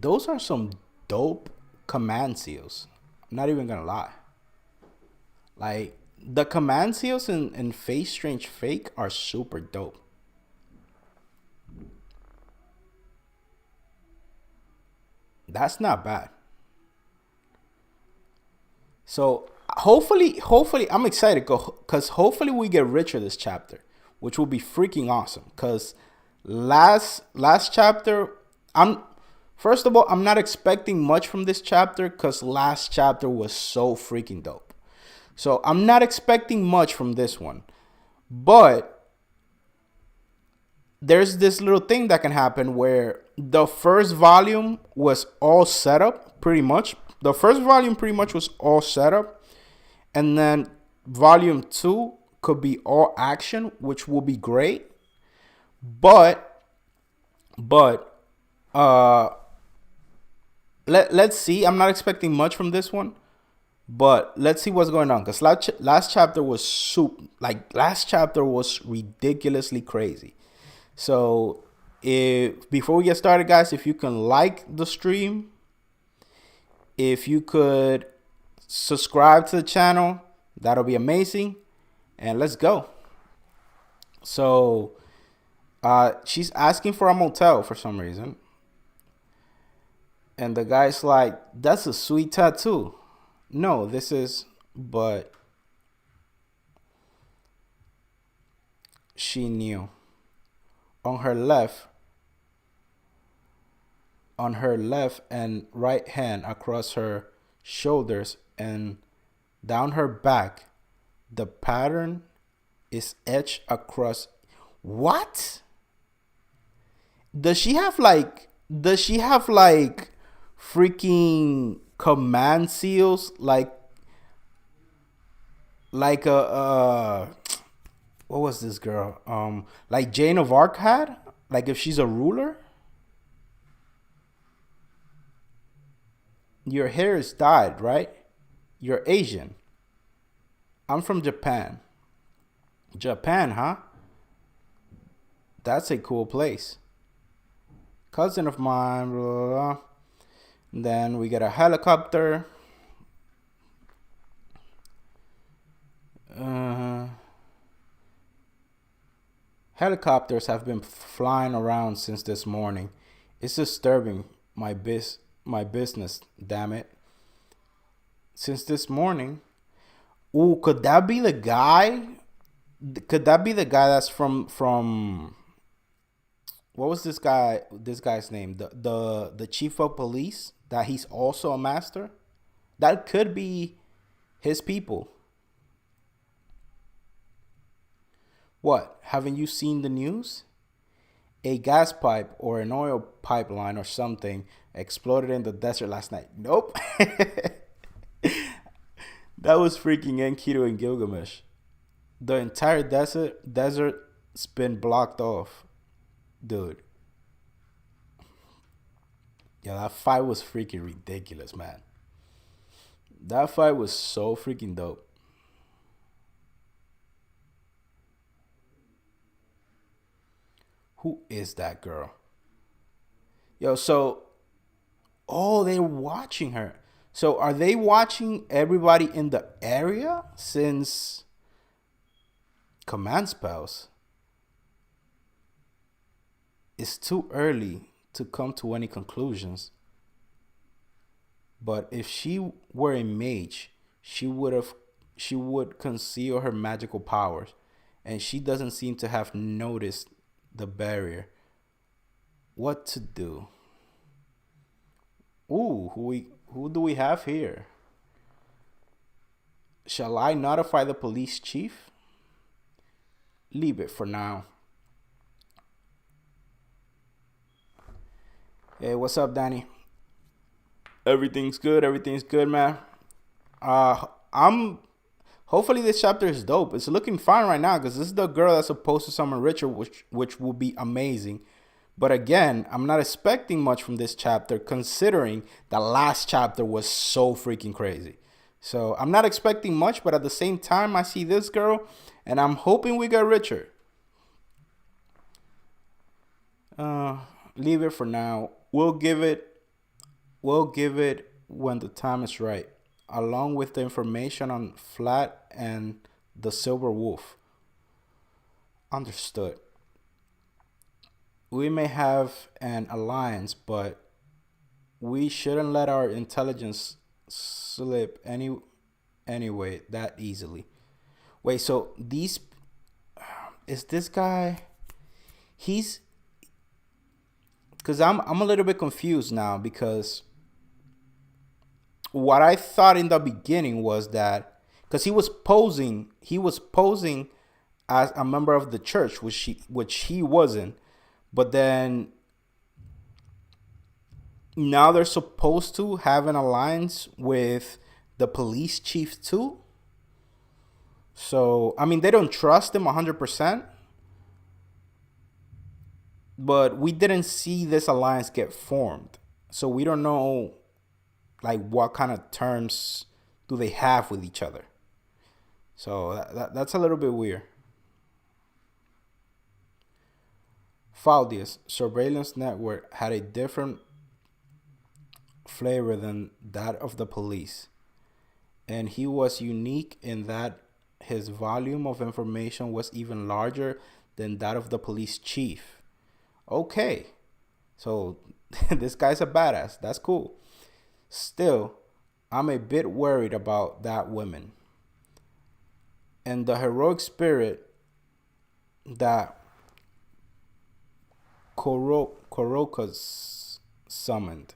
those are some dope command seals. I'm not even gonna lie. Like the command seals in Face Strange Fake are super dope. That's not bad. So hopefully, I'm excited because hopefully we get richer this chapter, which will be freaking awesome. Because last chapter, I'm first of all, I'm not expecting much from this chapter because last chapter was so freaking dope. So I'm not expecting much from this one, but there's this little thing that can happen where the first volume was all set up pretty much. The first volume pretty much was all set up, and then volume 2 could be all action, which will be great. But uh let's see. I'm not expecting much from this one, but let's see what's going on, cuz last chapter was last chapter was ridiculously crazy. So, if before we get started, guys, if you can like the stream, if you could subscribe to the channel, that'll be amazing. And let's go. So, she's asking for a motel for some reason. And the guy's like, that's a sweet tattoo. No, this is, but she knew. On her left, and right hand across her shoulders and down her back, the pattern is etched across. What? Does she have like freaking command seals like a what was this girl? Like Jane of Arc had? Like if she's a ruler? Your hair is dyed, right? You're Asian. I'm from Japan. Japan, huh? That's a cool place. Cousin of mine, blah, blah, blah. Then we get a helicopter. Helicopters have been flying around since this morning. It's disturbing my business, damn it. Since this morning. Ooh, could that be the guy? Could that be the guy that's from what was this guy's name? The chief of police, that he's also a master? That could be his people. What? Haven't you seen the news? A gas pipe or an oil pipeline or something exploded in the desert last night. Nope. That was freaking Enkidu and Gilgamesh. The entire desert's been blocked off. Dude. Yeah, that fight was freaking ridiculous, man. That fight was so freaking dope. Who is that girl? Yo, so they're watching her. So are they watching everybody in the area since command spells? It's too early to come to any conclusions. But if she were a mage, she would conceal her magical powers, and she doesn't seem to have noticed the barrier. What to do? Ooh, who do we have here? Shall I notify the police chief? Leave it for now. Hey, what's up, Danny? Everything's good, man. I'm hopefully this chapter is dope. It's looking fine right now because this is the girl that's supposed to summon Richard, which will be amazing. But again, I'm not expecting much from this chapter considering the last chapter was so freaking crazy. So I'm not expecting much, but at the same time, I see this girl and I'm hoping we get Richard. Leave it for now. We'll give it We'll give it when the time is right, along with the information on Flat and the Silver Wolf. Understood. We may have an alliance, but we shouldn't let our intelligence slip anyway that easily. Wait, so these is this guy? He's because I'm a little bit confused now because what I thought in the beginning was that because he was posing as a member of the church, which he wasn't, but then now they're supposed to have an alliance with the police chief too. So I mean, they don't trust him 100%, but we didn't see this alliance get formed, so we don't know like what kind of terms do they have with each other. So that's a little bit weird. Faldia's surveillance network had a different flavor than that of the police, and he was unique in that his volume of information was even larger than that of the police chief. Okay, so this guy's a badass. That's cool. Still, I'm a bit worried about that woman and the heroic spirit that Korokas summoned.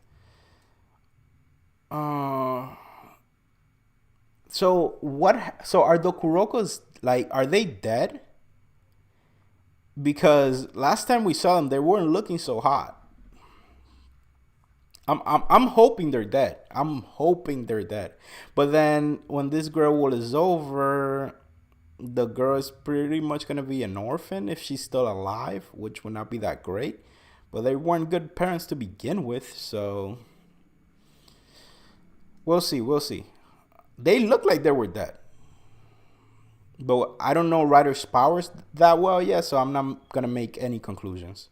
So what? So are the Kurokas like? Are they dead? Because last time we saw them, they weren't looking so hot. I'm hoping they're dead. I'm hoping they're dead. But then when this girl war is over, the girl is pretty much gonna be an orphan if she's still alive, which would not be that great. But they weren't good parents to begin with, so we'll see. We'll see. They look like they were dead, but I don't know Ryder's powers that well yet, so I'm not gonna make any conclusions.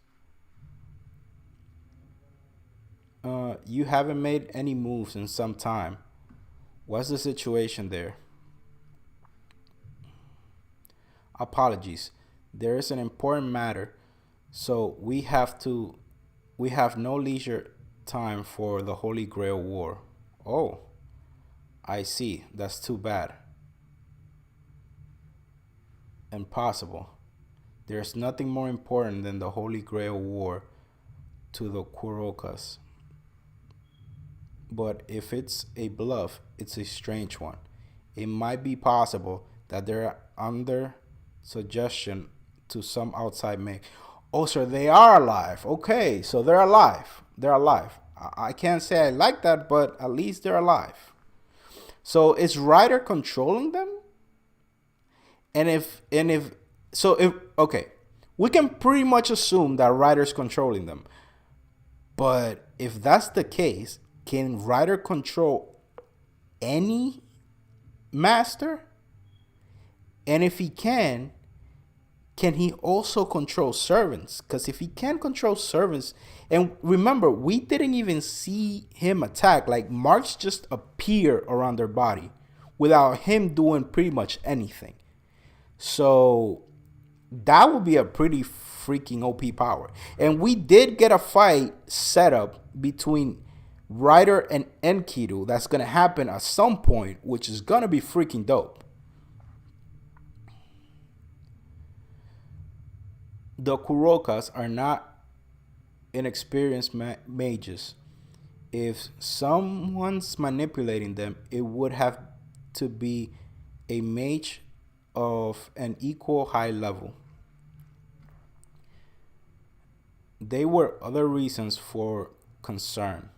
You haven't made any moves in some time. What's the situation there? Apologies. There is an important matter, so we have no leisure time for the Holy Grail War. Oh, I see. That's too bad. Impossible. There's nothing more important than the Holy Grail War to the Kurokas. But if it's a bluff, it's a strange one. It might be possible that they're under suggestion to some outside make. Oh, so they are alive. Okay, so they're alive. They're alive. I can't say I like that, but at least they're alive. So is Ryder controlling them? And if okay, we can pretty much assume that Ryder's controlling them. But if that's the case, can Ryder control any master? And if he can he also control servants? Because if he can control servants, and remember, we didn't even see him attack. Like, marks just appear around their body without him doing pretty much anything. So that would be a pretty freaking OP power. And we did get a fight set up between Ryder and Enkidu that's going to happen at some point, which is going to be freaking dope. The Kurokas are not inexperienced mages. If someone's manipulating them, it would have to be a mage of an equal high level. There were other reasons for concern.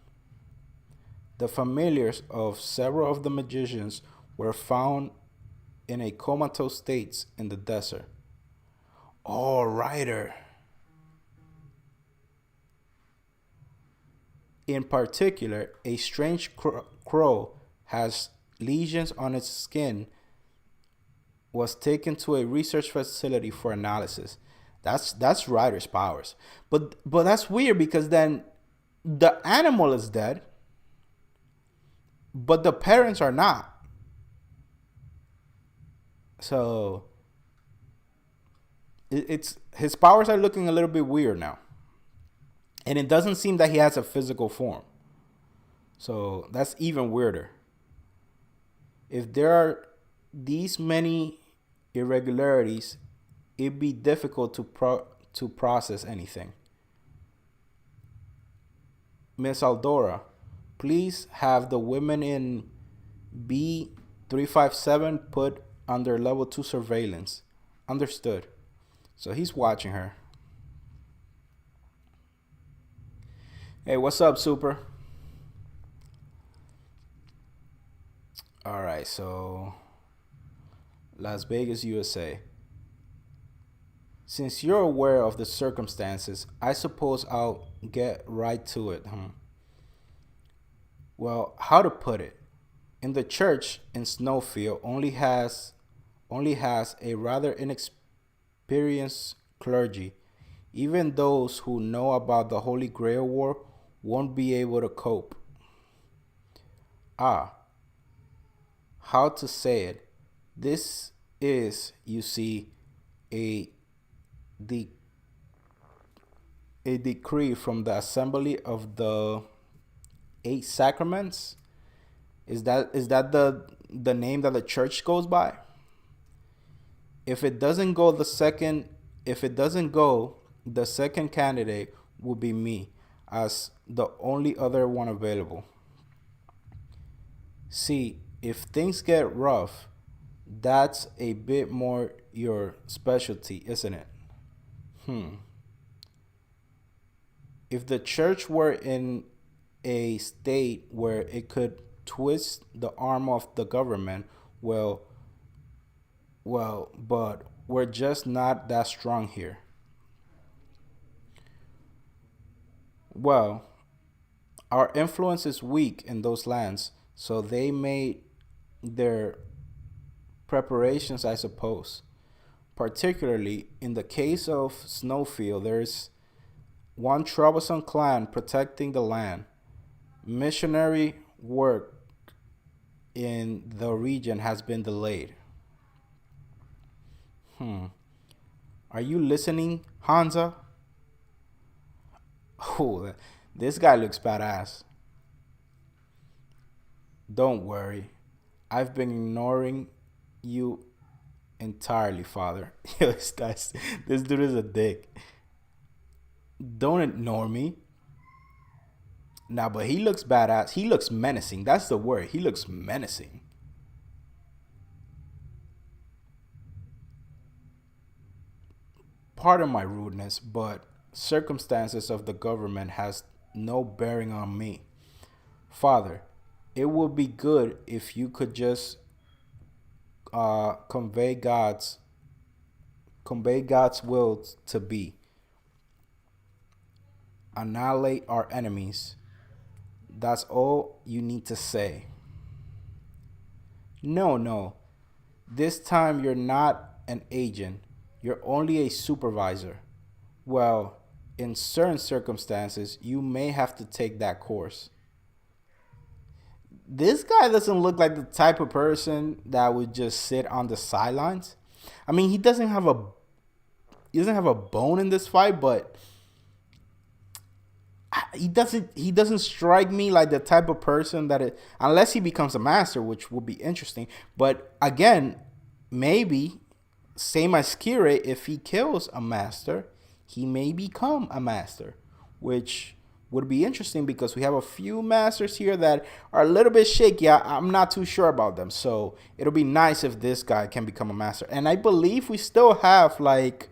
The familiars of several of the magicians were found in a comatose states in the desert. Oh, Ryder. In particular, a strange crow has lesions on its skin was taken to a research facility for analysis. That's Ryder's powers. But that's weird because then the animal is dead. but the parents are not. So it's his powers are looking a little bit weird now, and it doesn't seem that he has a physical form. So that's even weirder. If there are these many irregularities, it'd be difficult to process anything. Miss Aldora, please have the women in B357 put under level 2 surveillance. Understood. So he's watching her. Hey, what's up, Super? All right, so Las Vegas, USA. Since you're aware of the circumstances, I suppose I'll get right to it. Well, how to put it? In the church in Snowfield only has a rather inexperienced clergy. Even those who know about the Holy Grail War won't be able to cope. Ah, how to say it? This is, you see, a de- a decree from the Assembly of the Eight Sacraments. Is that the name that the church goes by? If it doesn't go, the second candidate will be me, as the only other one available. See, if things get rough, that's a bit more your specialty, isn't it? If the church were in a state where it could twist the arm of the government, well, but we're just not that strong here. Well, our influence is weak in those lands, so they made their preparations, I suppose. Particularly in the case of Snowfield, there's one troublesome clan protecting the land. Missionary work in the region has been delayed. Are you listening, Hansa? Oh, this guy looks badass. Don't worry. I've been ignoring you entirely, Father. This dude is a dick. Don't ignore me. Nah, but he looks badass. He looks menacing. That's the word. He looks menacing. Pardon my rudeness, but circumstances of the government has no bearing on me. Father, it would be good if you could just convey God's will to be. Annihilate our enemies. That's all you need to say. No, no. This time you're not an agent. You're only a supervisor. Well, in certain circumstances, you may have to take that course. This guy doesn't look like the type of person that would just sit on the sidelines. I mean, he doesn't have a bone in this fight, but he doesn't strike me like the type of person unless he becomes a master, which would be interesting. But again, maybe same as CAREE, if he kills a master, he may become a master, which would be interesting because we have a few masters here that are a little bit shaky. I'm not too sure about them. So it'll be nice if this guy can become a master. And I believe we still have like,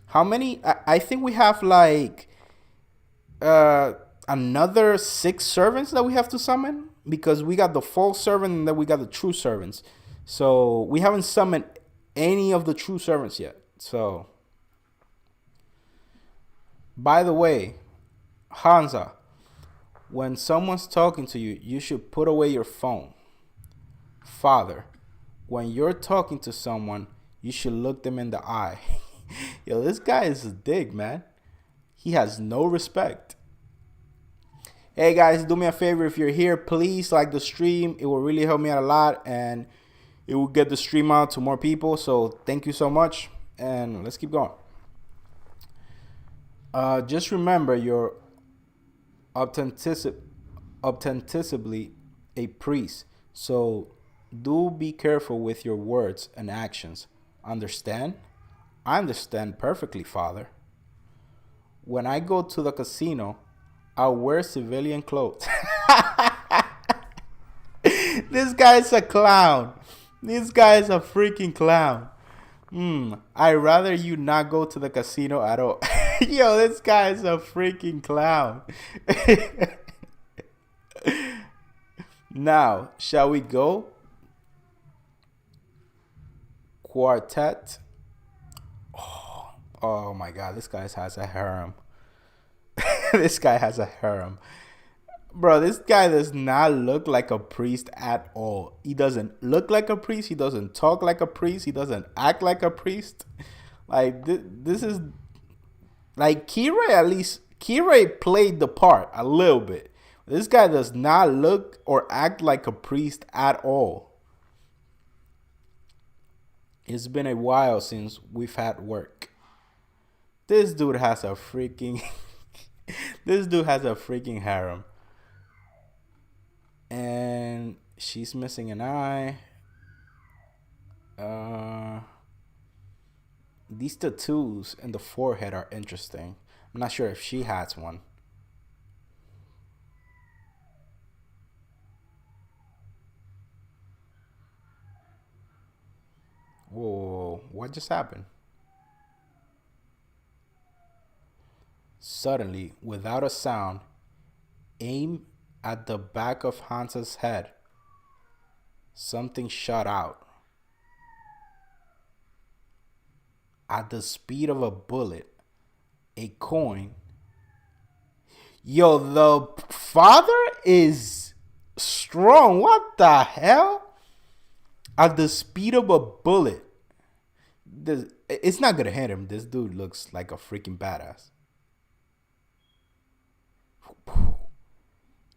how many? I think we have like another 6 servants that we have to summon, because we got the false servant and then we got the true servants. So we haven't summoned any of the true servants yet. So, by the way, Hansa, when someone's talking to you, you should put away your phone. Father, when you're talking to someone, you should look them in the eye. Yo, this guy is a dick, man. He has no respect. Hey guys, do me a favor. If you're here, please like the stream. It will really help me out a lot, and it will get the stream out to more people. So thank you so much, and let's keep going. Just remember, you're authentically a priest. So do be careful with your words and actions. Understand? I understand perfectly, Father. When I go to the casino, I'll wear civilian clothes. This guy's a clown. This guy's a freaking clown. I'd rather you not go to the casino at all. Yo, this guy's a freaking clown. Now, shall we go? Quartet. Oh my god, this guy has a harem. This guy has a harem. Bro, this guy does not look like a priest at all. He doesn't look like a priest. He doesn't talk like a priest. He doesn't act like a priest. Like, this is... Like, CAREE, at least... CAREE played the part a little bit. This guy does not look or act like a priest at all. It's been a while since we've had work. This dude has a freaking... This dude has a freaking harem. And she's missing an eye. These tattoos in the forehead are interesting. I'm not sure if she has one. Whoa, what just happened? Suddenly, without a sound, aim at the back of Hansa's head. Something shot out. At the speed of a bullet, a coin. Yo, the father is strong. What the hell? At the speed of a bullet. It's not gonna hit him. This dude looks like a freaking badass.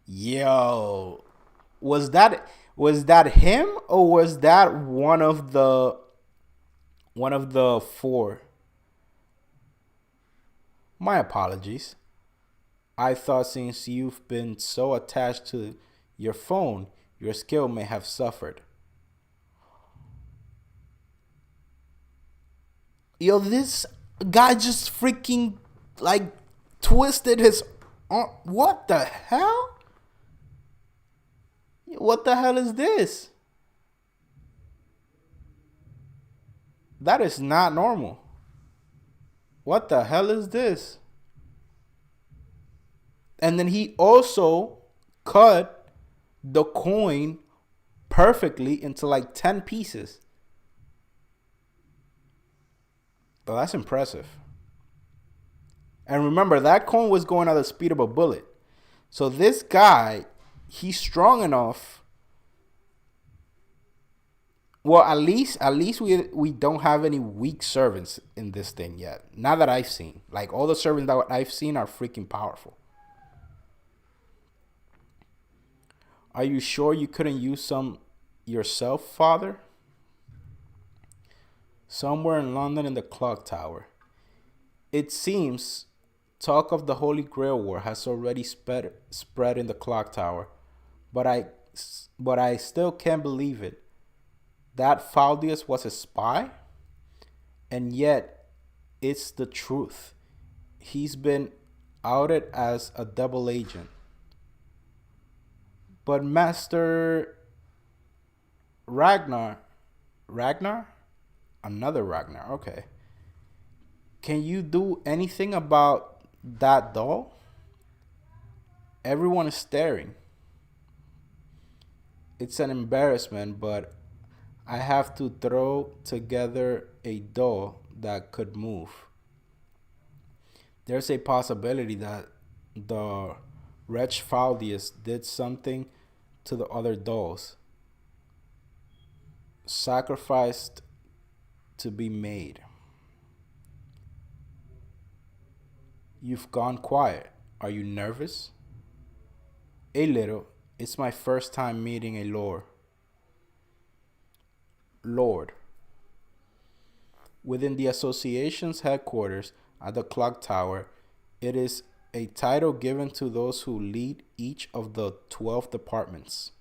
Yo, was that him, or was that one of the four? My apologies. I thought since you've been so attached to your phone, your skill may have suffered. Yo, this guy just freaking like twisted his arm. What the hell? What the hell is this? That is not normal. What the hell is this? And then he also cut the coin perfectly into like 10 pieces. But that's impressive. And remember, that coin was going at the speed of a bullet. So this guy, he's strong enough. Well, at least we don't have any weak servants in this thing yet. Not that I've seen. Like, all the servants that I've seen are freaking powerful. Are you sure you couldn't use some yourself, Father? Somewhere in London in the clock tower. It seems talk of the Holy Grail War has already spread in the clock tower, but I still can't believe it. That Faldius was a spy? And yet, it's the truth. He's been outed as a double agent. But Master Ragnar? Another Ragnar, okay. Can you do anything about that doll? Everyone is staring. It's an embarrassment, but I have to throw together a doll that could move. There's a possibility that the wretch Faldius did something to the other dolls. Sacrificed to be made. You've gone quiet. Are you nervous? A little. It's my first time meeting a lord. Lord. Within the association's headquarters at the clock tower, it is a title given to those who lead each of the 12 departments.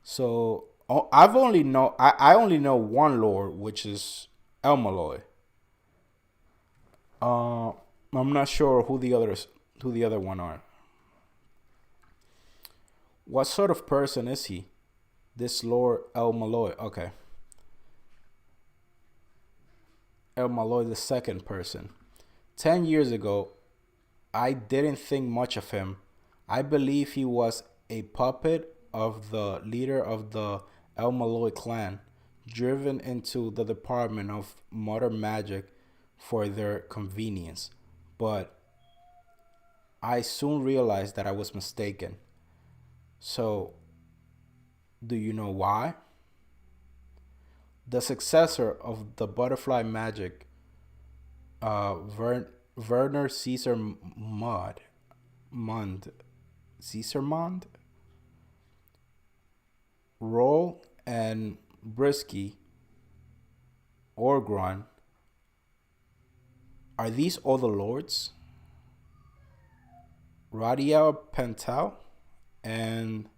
So I only know one lord, which is El Malloy. Uh, I'm not sure who the other one are. What sort of person is he? This Lord El Malloy. Okay, El Malloy, the second person. 10 years ago, I didn't think much of him. I believe he was a puppet of the leader of the El Malloy clan, driven into the department of modern magic for their convenience. But I soon realized that I was mistaken. So, do you know why? The successor of the butterfly magic, Werner Caesar Mund, Caesar Mund, Roll and Brisky, Orgron, are these all the lords? Radia Pental and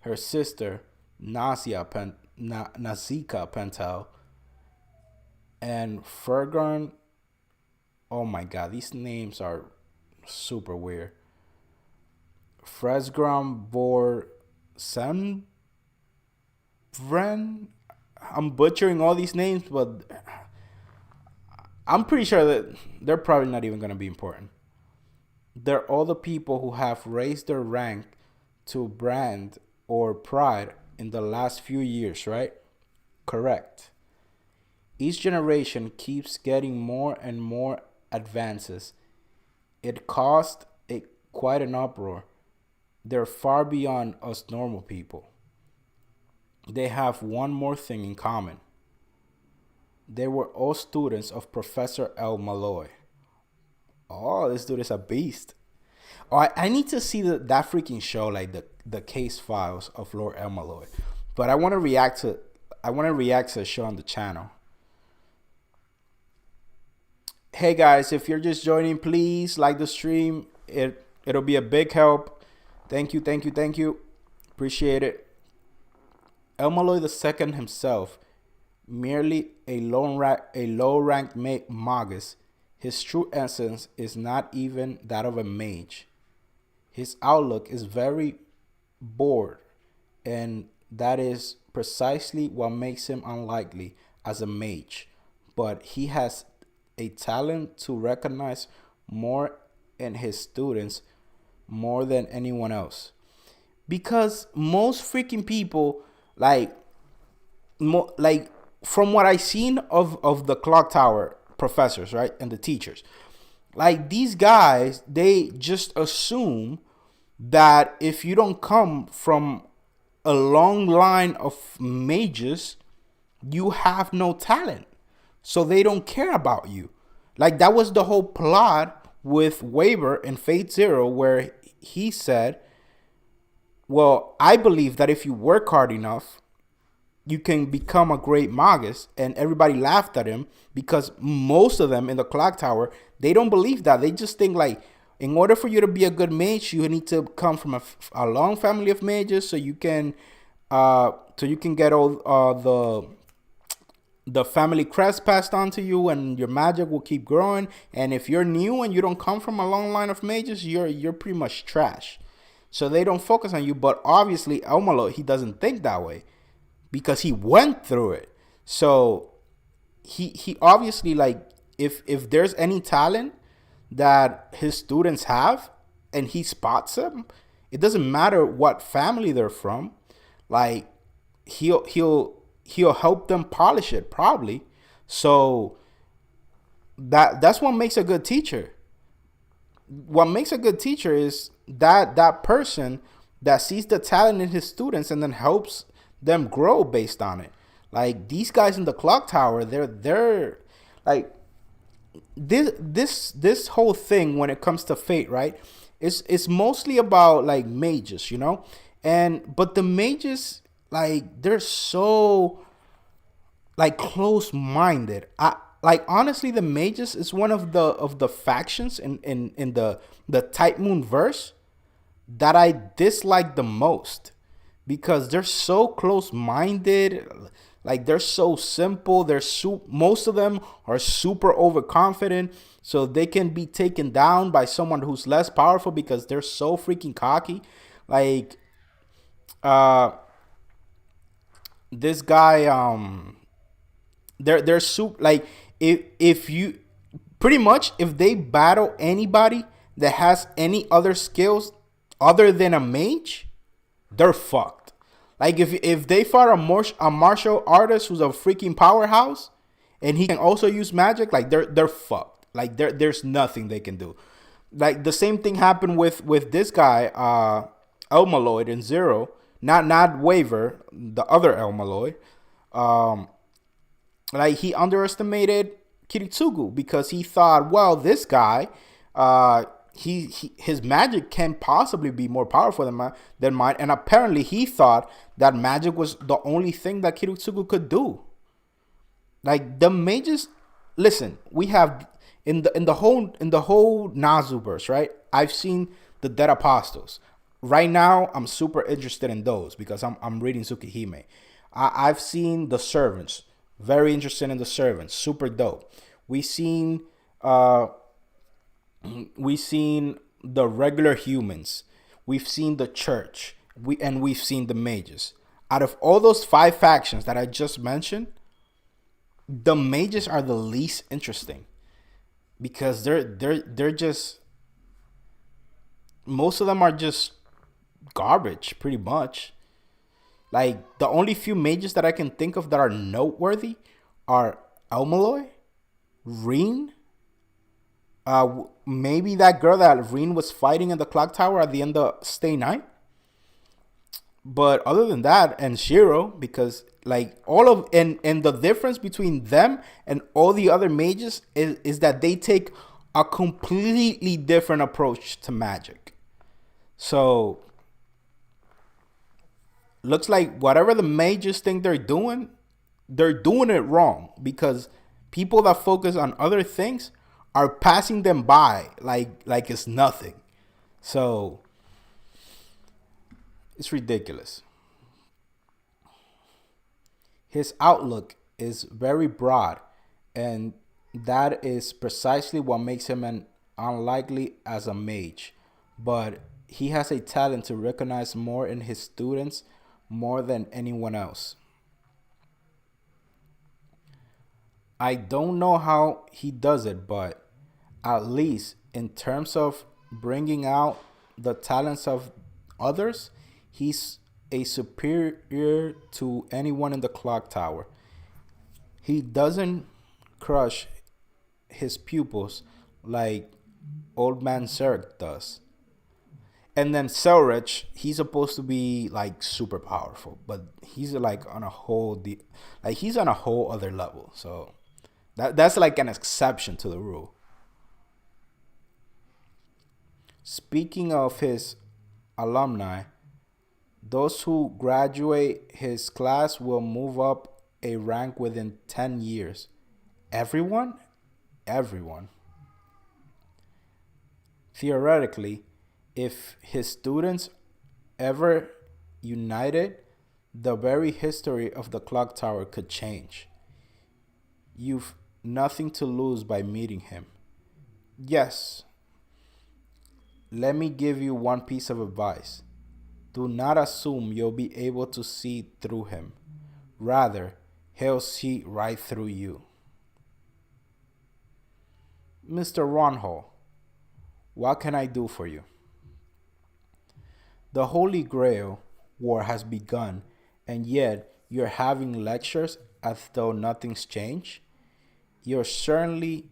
her sister Nazika Pental and Fergon. Oh my god, these names are super weird. Fresgram Bor Semvren. I'm butchering all these names, but I'm pretty sure that they're probably not even going to be important. They're all the people who have raised their rank to brand or pride in the last few years, right? Correct. Each generation keeps getting more and more advances. It caused quite an uproar. They're far beyond us normal people. They have one more thing in common. They were all students of Professor El Malloy. Oh, this dude is a beast. Oh, I need to see that freaking show, like the case files of Lord El Malloy. But I want to react to the show on the channel. Hey guys, if you're just joining, please like the stream. It'll be a big help. Thank you, thank you, thank you. Appreciate it. El Malloy II himself, merely a low-ranked magus, his true essence is not even that of a mage. His outlook is very bored, and that is precisely what makes him unlikely as a mage. But he has a talent to recognize more in his students more than anyone else. Because most freaking people, like from what I seen of the clock tower professors, right, and the teachers, like these guys, they just assume that if you don't come from a long line of mages, you have no talent, so they don't care about you. Like that was the whole plot with Weber in Fate Zero, where he said, well, I believe that if you work hard enough, you can become a great magus. And everybody laughed at him because most of them in the clock tower, they don't believe that. They just think like, in order for you to be a good mage, you need to come from a long family of mages, so you can get all the family crest passed on to you, and your magic will keep growing. And if you're new and you don't come from a long line of mages, you're pretty much trash. So they don't focus on you. But obviously, El Malloy, he doesn't think that way because he went through it. So he obviously, like, if there's any talent that his students have and he spots them, it doesn't matter what family they're from. Like he'll help them polish it probably. So that's what makes a good teacher. What makes a good teacher is that person that sees the talent in his students and then helps them grow based on it. Like these guys in the clock tower, they're like, this whole thing when it comes to fate, right? It's mostly about like mages, you know, and but the mages like they're so like close minded. I like honestly the mages is one of the factions in the Type Moon verse that I dislike the most because they're so close minded. Like they're so simple. Most of them are super overconfident, so they can be taken down by someone who's less powerful because they're so freaking cocky. Like uh, this guy, they're soup like if you pretty much if they battle anybody that has any other skills other than a mage, they're fucked. Like if they fought a martial artist who's a freaking powerhouse, and he can also use magic, like they're fucked. Like there's nothing they can do. Like the same thing happened with this guy, Elmaloid in Zero, not Waver, the other Elmaloid. Um, like he underestimated Kiritsugu because he thought, well, this guy, his magic can possibly be more powerful than mine, and apparently he thought that magic was the only thing that Kiritsugu could do. Like the mages, listen, we have in the whole Nazuverse, right? I've seen the Dead Apostles. Right now, I'm super interested in those because I'm reading Tsukihime. I've seen the Servants, very interested in the Servants, super dope. We seen uh we seen the regular humans. We've seen the church. We've seen the mages. Out of all those five factions that I just mentioned, the mages are the least interesting because they're just most of them are just garbage pretty much. Like the only few mages that I can think of that are noteworthy are Elmaloy, Reen, maybe that girl that Reen was fighting in the clock tower at the end of Stay Night. But other than that, and Shiro, because like all of and the difference between them and all the other mages is that they take a completely different approach to magic. So looks like whatever the mages think they're doing it wrong because people that focus on other things are passing them by like it's nothing. So it's ridiculous. His outlook is very broad, and that is precisely what makes him an unlikely as a mage. But he has a talent to recognize more in his students more than anyone else. I don't know how he does it, but at least in terms of bringing out the talents of others, he's a superior to anyone in the clock tower. He doesn't crush his pupils like Old Man Zerg does. And then Selrich, he's supposed to be like super powerful, but he's like on a like he's on a whole other level. So that's like an exception to the rule. Speaking of his alumni, those who graduate his class will move up a rank within 10 years. Everyone? Everyone. Theoretically, if his students ever united, the very history of the clock tower could change. You've nothing to lose by meeting him. Yes, let me give you one piece of advice. Do not assume you'll be able to see through him. Rather, he'll see right through you. Mr. Ronhall, what can I do for you? The Holy Grail War has begun, and yet you're having lectures as though nothing's changed? You're certainly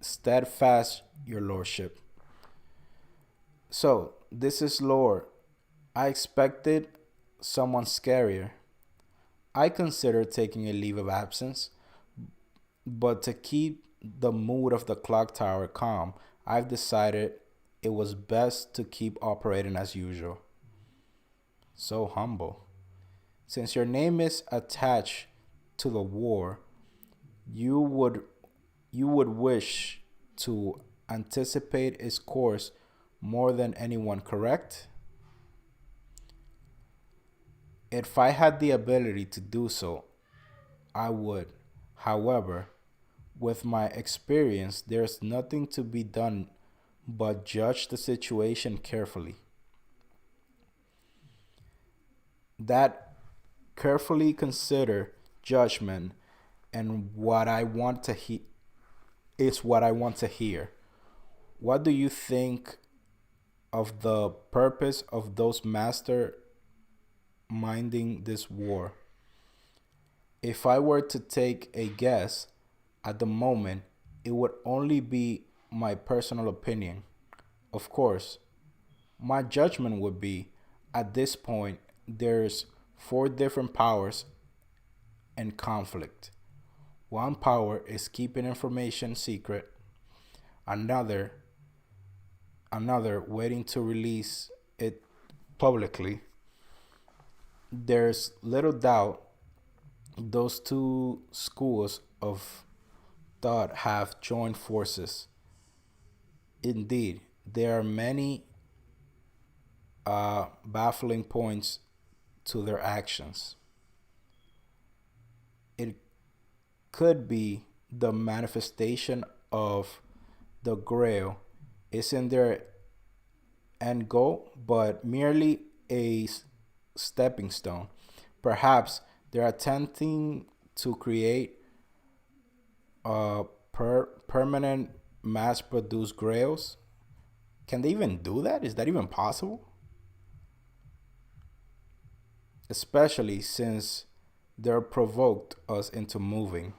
steadfast, your lordship. So, this is Lord. I expected someone scarier. I considered taking a leave of absence, but to keep the mood of the clock tower calm, I've decided it was best to keep operating as usual. So humble. Since your name is attached to the war, you would you would wish to anticipate its course more than anyone, correct? If I had the ability to do so, I would. However, with my experience, there's nothing to be done but judge the situation carefully. That carefully consider judgment and what I want to is what I want to hear. What do you think of the purpose of those master minding this war? If I were to take a guess at the moment, it would only be my personal opinion. Of course, my judgment would be at this point, there's four different powers in conflict. One power is keeping information secret, another another waiting to release it publicly. There's little doubt those two schools of thought have joined forces. Indeed, there are many baffling points to their actions. It could be the manifestation of the grail isn't their end goal, but merely a stepping stone. Perhaps they're attempting to create permanent mass produced grails. Can they even do that? Is that even possible? Especially since they're provoked us into moving.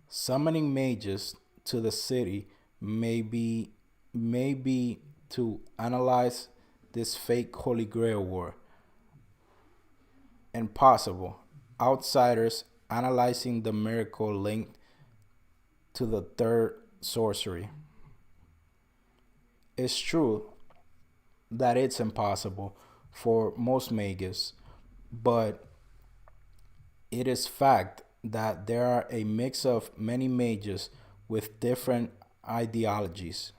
Summoning mages to the city may be to analyze this fake Holy Grail war. Impossible. Outsiders analyzing the miracle linked to the third sorcery. It's true that it's impossible for most mages, but it is fact that there are a mix of many mages with different ideologies.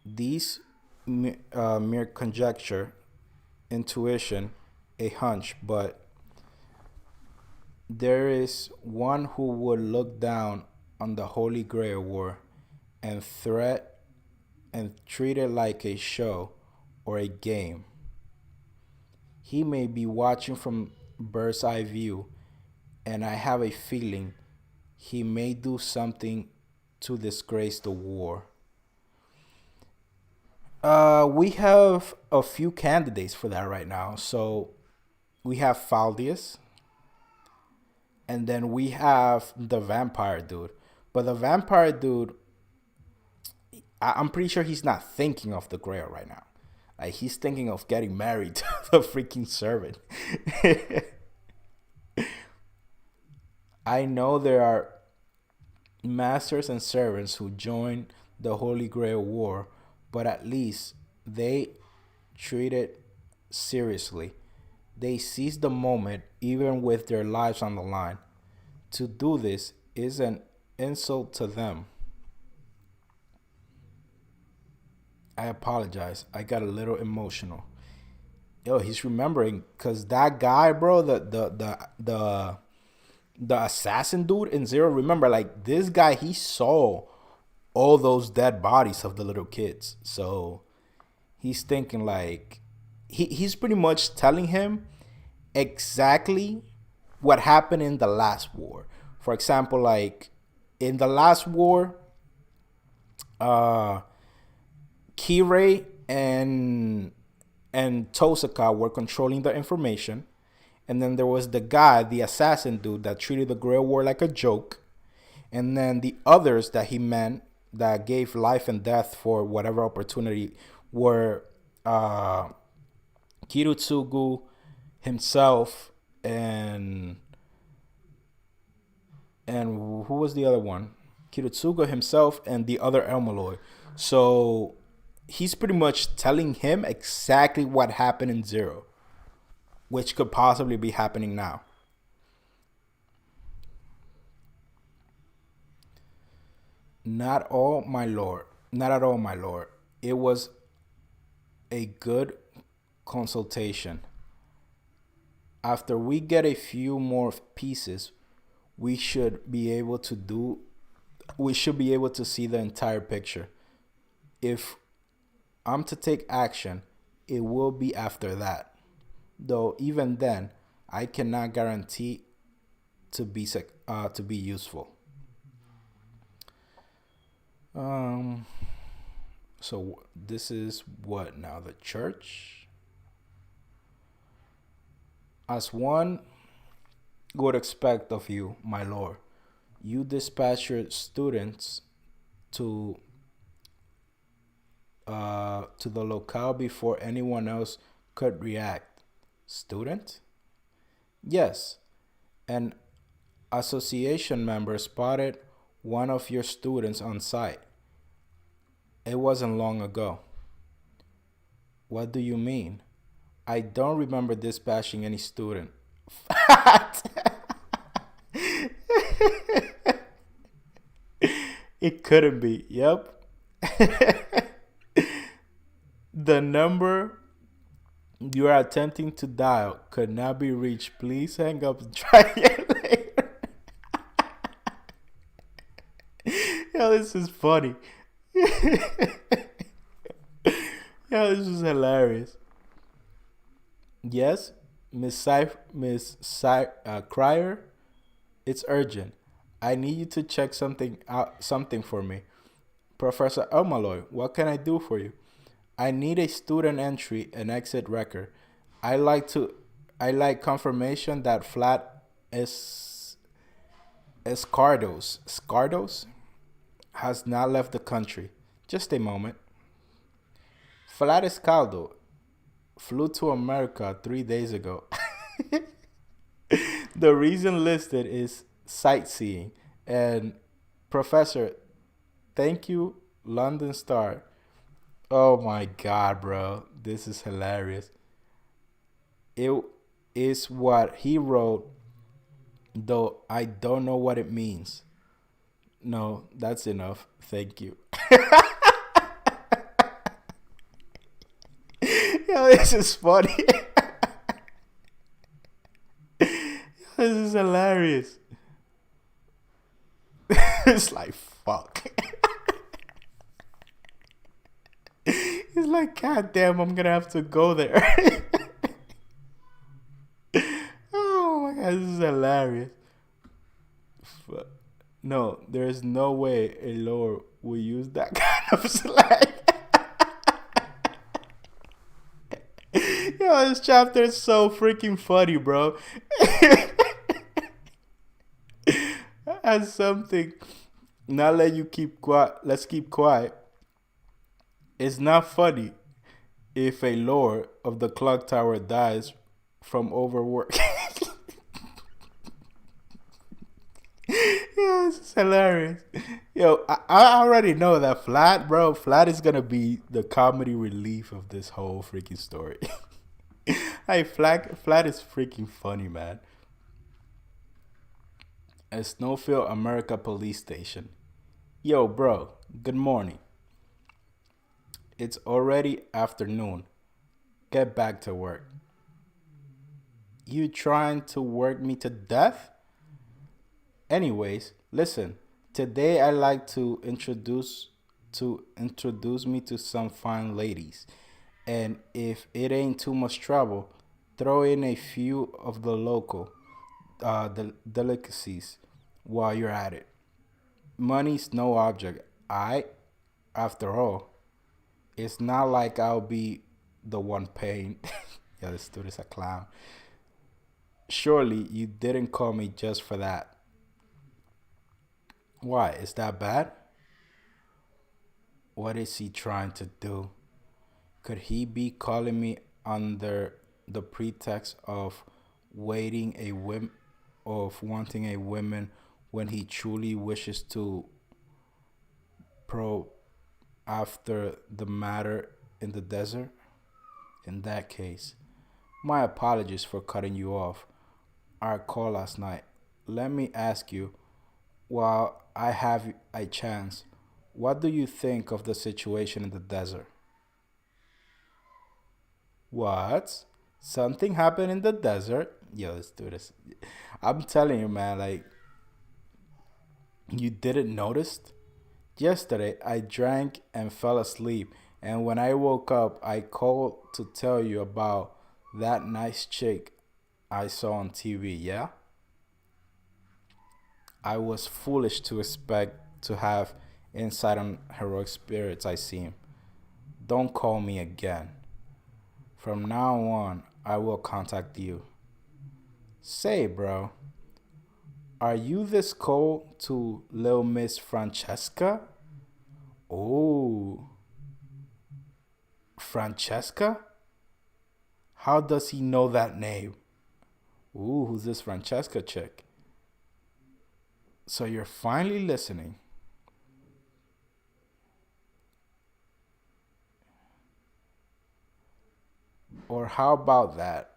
These mere conjecture, intuition, a hunch, but there is one who would look down on the Holy Grail War and threat and treat it like a show or a game. He may be watching from bird's eye view, and I have a feeling he may do something to disgrace the war. We have a few candidates for that right now. So we have Faldius, and then we have the vampire dude. But the vampire dude, I'm pretty sure he's not thinking of the Grail right now. Like he's thinking of getting married to the freaking servant. I know there are masters and servants who join the Holy Grail War, but at least they treat it seriously. They seize the moment even with their lives on the line. To do this is an insult to them. I apologize. I got a little emotional. Yo, he's remembering because that guy, bro, the assassin dude in Zero. Remember, like this guy, he saw all those dead bodies of the little kids. So he's thinking like he's pretty much telling him exactly what happened in the last war. For example, like in the last war, uh Kirei and Tosaka were controlling the information. And then there was the guy, the assassin dude, that treated the Grail War like a joke. And then the others that he meant that gave life and death for whatever opportunity were Kirutsugu himself and and who was the other one? Kirutsuga himself and the other Elmaloy. So he's pretty much telling him exactly what happened in Zero, which could possibly be happening now. Not all, my lord. Not at all, my lord. It was a good consultation. After we get a few more pieces, we should be able to do we should be able to see the entire picture. If I'm to take action, it will be after that. Though even then, I cannot guarantee to be useful. Um. So this is what now, the church, as one would expect of you, my lord. You dispatch your students to to the locale before anyone else could react. Student? Yes. An association member spotted one of your students on site. It wasn't long ago. What do you mean? I don't remember dispatching any student. It couldn't be. Yep. The number you are attempting to dial could not be reached. Please hang up and try it later. Yo, this is funny. Yo, this is hilarious. Yes, Crier, it's urgent. I need you to check something for me. Professor Elmaloy, what can I do for you? I need a student entry and exit record. I like to I like confirmation that flat es Escardos has not left the country. Just a moment. Flat Escaldo flew to America 3 days ago. The reason listed is sightseeing. And Professor, thank you, London Star. Oh my god, bro. This is hilarious. It is what he wrote, though I don't know what it means. No, that's enough. Thank you. Yo, this is funny. This is hilarious. It's like, fuck. He's like, God damn, I'm gonna have to go there. Oh my god, this is hilarious. No, there's no way a lower will use that kind of slang. Yo, this chapter is so freaking funny, bro. As something, not let you keep quiet. Let's keep quiet. It's not funny if a lord of the clock tower dies from overwork. Yo, this is hilarious. Yo, I already know that Flat, bro. Flat is gonna be the comedy relief of this whole freaking story. Hey, Flat is freaking funny, man. A Snowfield, America police station. Yo, bro. Good morning. It's already afternoon. Get back to work. You trying to work me to death? Anyways, listen. Today I like to introduce me to some fine ladies. And if it ain't too much trouble, throw in a few of the local delicacies while you're at it. Money's no object. After all, it's not like I'll be the one paying. Yeah, this dude is a clown. Surely you didn't call me just for that. Why? Is that bad? What is he trying to do? Could he be calling me under the pretext of waiting a whim of wanting a woman when he truly wishes to probe after the matter in the desert? In that case, my apologies for cutting you off our call last night. Let me ask you, while I have a chance, what do you think of the situation in the desert? What? Something happened in the desert? Yo, let's do this. I'm telling you, man, like, you didn't notice? Yesterday, I drank and fell asleep, and when I woke up, I called to tell you about that nice chick I saw on TV, yeah? I was foolish to expect to have insight on heroic spirits, I seem. Don't call me again. From now on, I will contact you. Say, bro, are you this cold to Lil Miss Francesca? Oh, Francesca? How does he know that name? Ooh, who's this Francesca chick? So you're finally listening. Or how about that?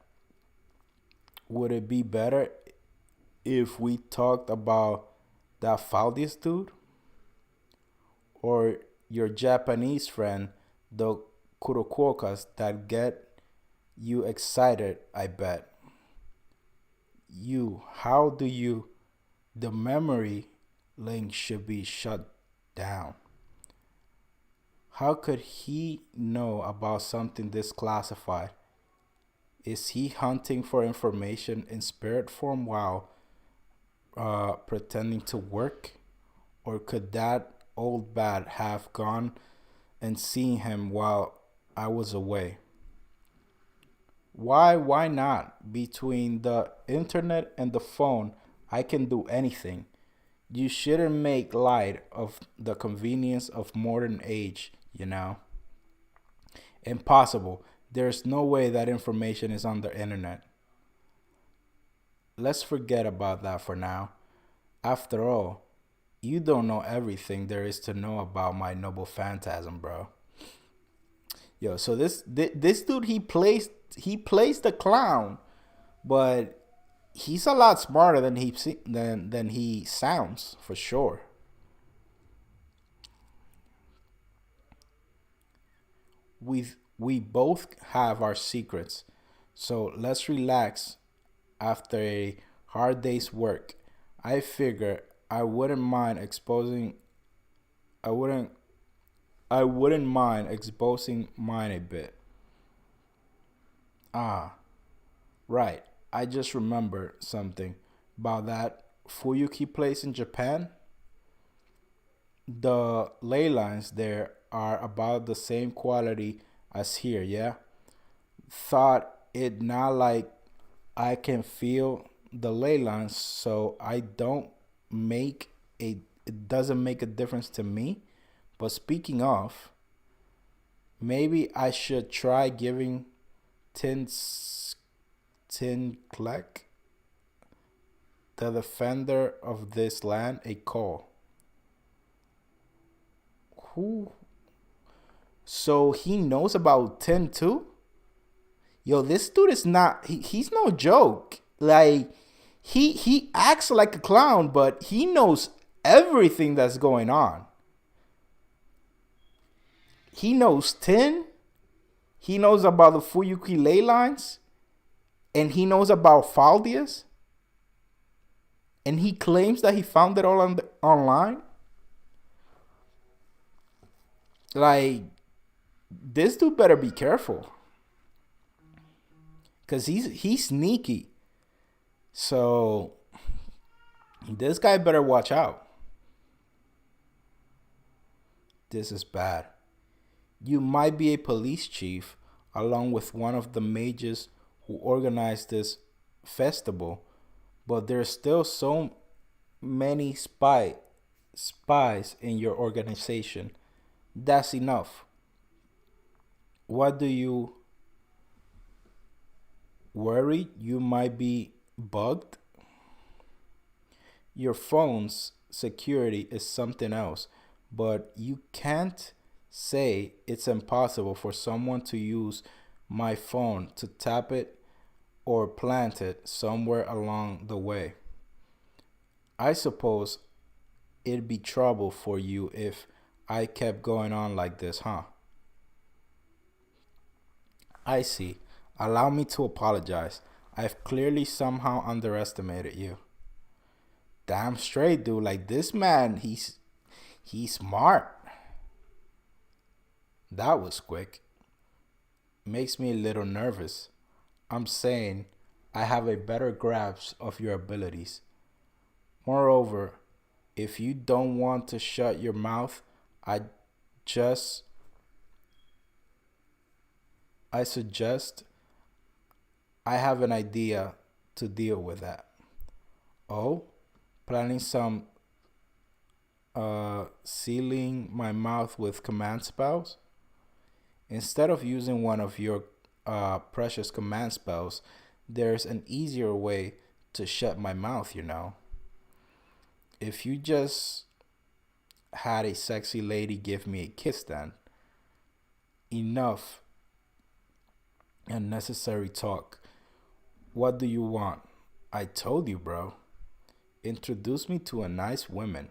Would it be better if we talked about that Faldius dude? Or your Japanese friend, the Kurokokas that get you excited, I bet. How do you, the memory link should be shut down. How could he know about something this classified? Is he hunting for information in spirit form while pretending to work? Or could that old bat have gone and seen him while I was away? Why not? Between the internet and the phone, I can do anything. You shouldn't make light of the convenience of modern age, you know? Impossible. There's no way that information is on the internet. Let's forget about that for now. After all, you don't know everything there is to know about my noble phantasm, bro. Yo, so this dude he plays the clown, but he's a lot smarter than he sounds for sure. We both have our secrets, so let's relax after a hard day's work. I figure I wouldn't mind exposing. I wouldn't. I wouldn't mind exposing mine a bit. Ah, right. I just remember something about that Fuyuki place in Japan. The ley lines there are about the same quality as here, yeah? Thought it not like I can feel the ley lines, so I don't make it doesn't make a difference to me. But speaking of, maybe I should try giving Tin Tin Kleck, the defender of this land, a call. Who? So he knows about Tin too? Yo, this dude is not. He's no joke. Like he acts like a clown, but he knows everything that's going on. He knows Tin. He knows about the Fuyuki ley lines, and he knows about Faldius, and he claims that he found it all online. Like, this dude better be careful, cause he's sneaky. So this guy better watch out. This is bad. You might be a police chief along with one of the mages who organized this festival, but there's still so many spies in your organization. That's enough. What do you worry you might be bugged? Your phone's security is something else, but you can't say it's impossible for someone to use my phone to tap it or plant it somewhere along the way. I suppose it'd be trouble for you if I kept going on like this, huh? I see. Allow me to apologize. I've clearly somehow underestimated you. Damn straight, dude. Like this man, he's smart. That was quick. Makes me a little nervous. I'm saying I have a better grasp of your abilities. Moreover, if you don't want to shut your mouth, I just I suggest I have an idea to deal with that. Oh, planning some sealing my mouth with command spells? Instead of using one of your precious command spells, there's an easier way to shut my mouth. If you just had a sexy lady give me a kiss, then enough unnecessary talk. What do you want? I told you, bro. Introduce me to a nice woman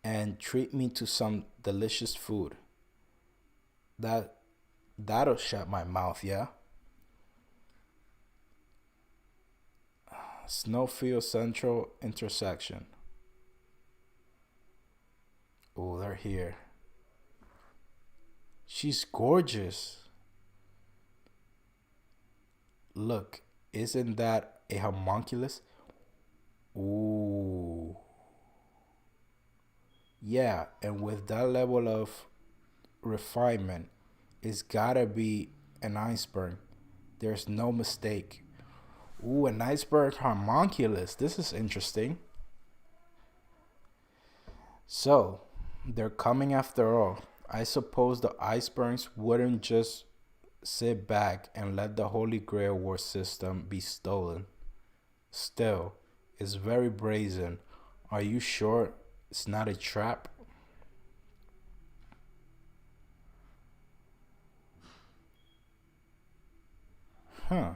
and treat me to some delicious food. That that'll shut my mouth, yeah. Snowfield Central intersection. Oh, they're here. She's gorgeous. Look, isn't that a homunculus? Ooh. Yeah, and with that level of refinement, it's gotta be an iceberg. There's no mistake. Ooh, an iceberg homunculus. This is interesting. So, they're coming after all. I suppose the icebergs wouldn't just sit back and let the Holy Grail war system be stolen. Still, it's very brazen. Are you sure it's not a trap? Huh.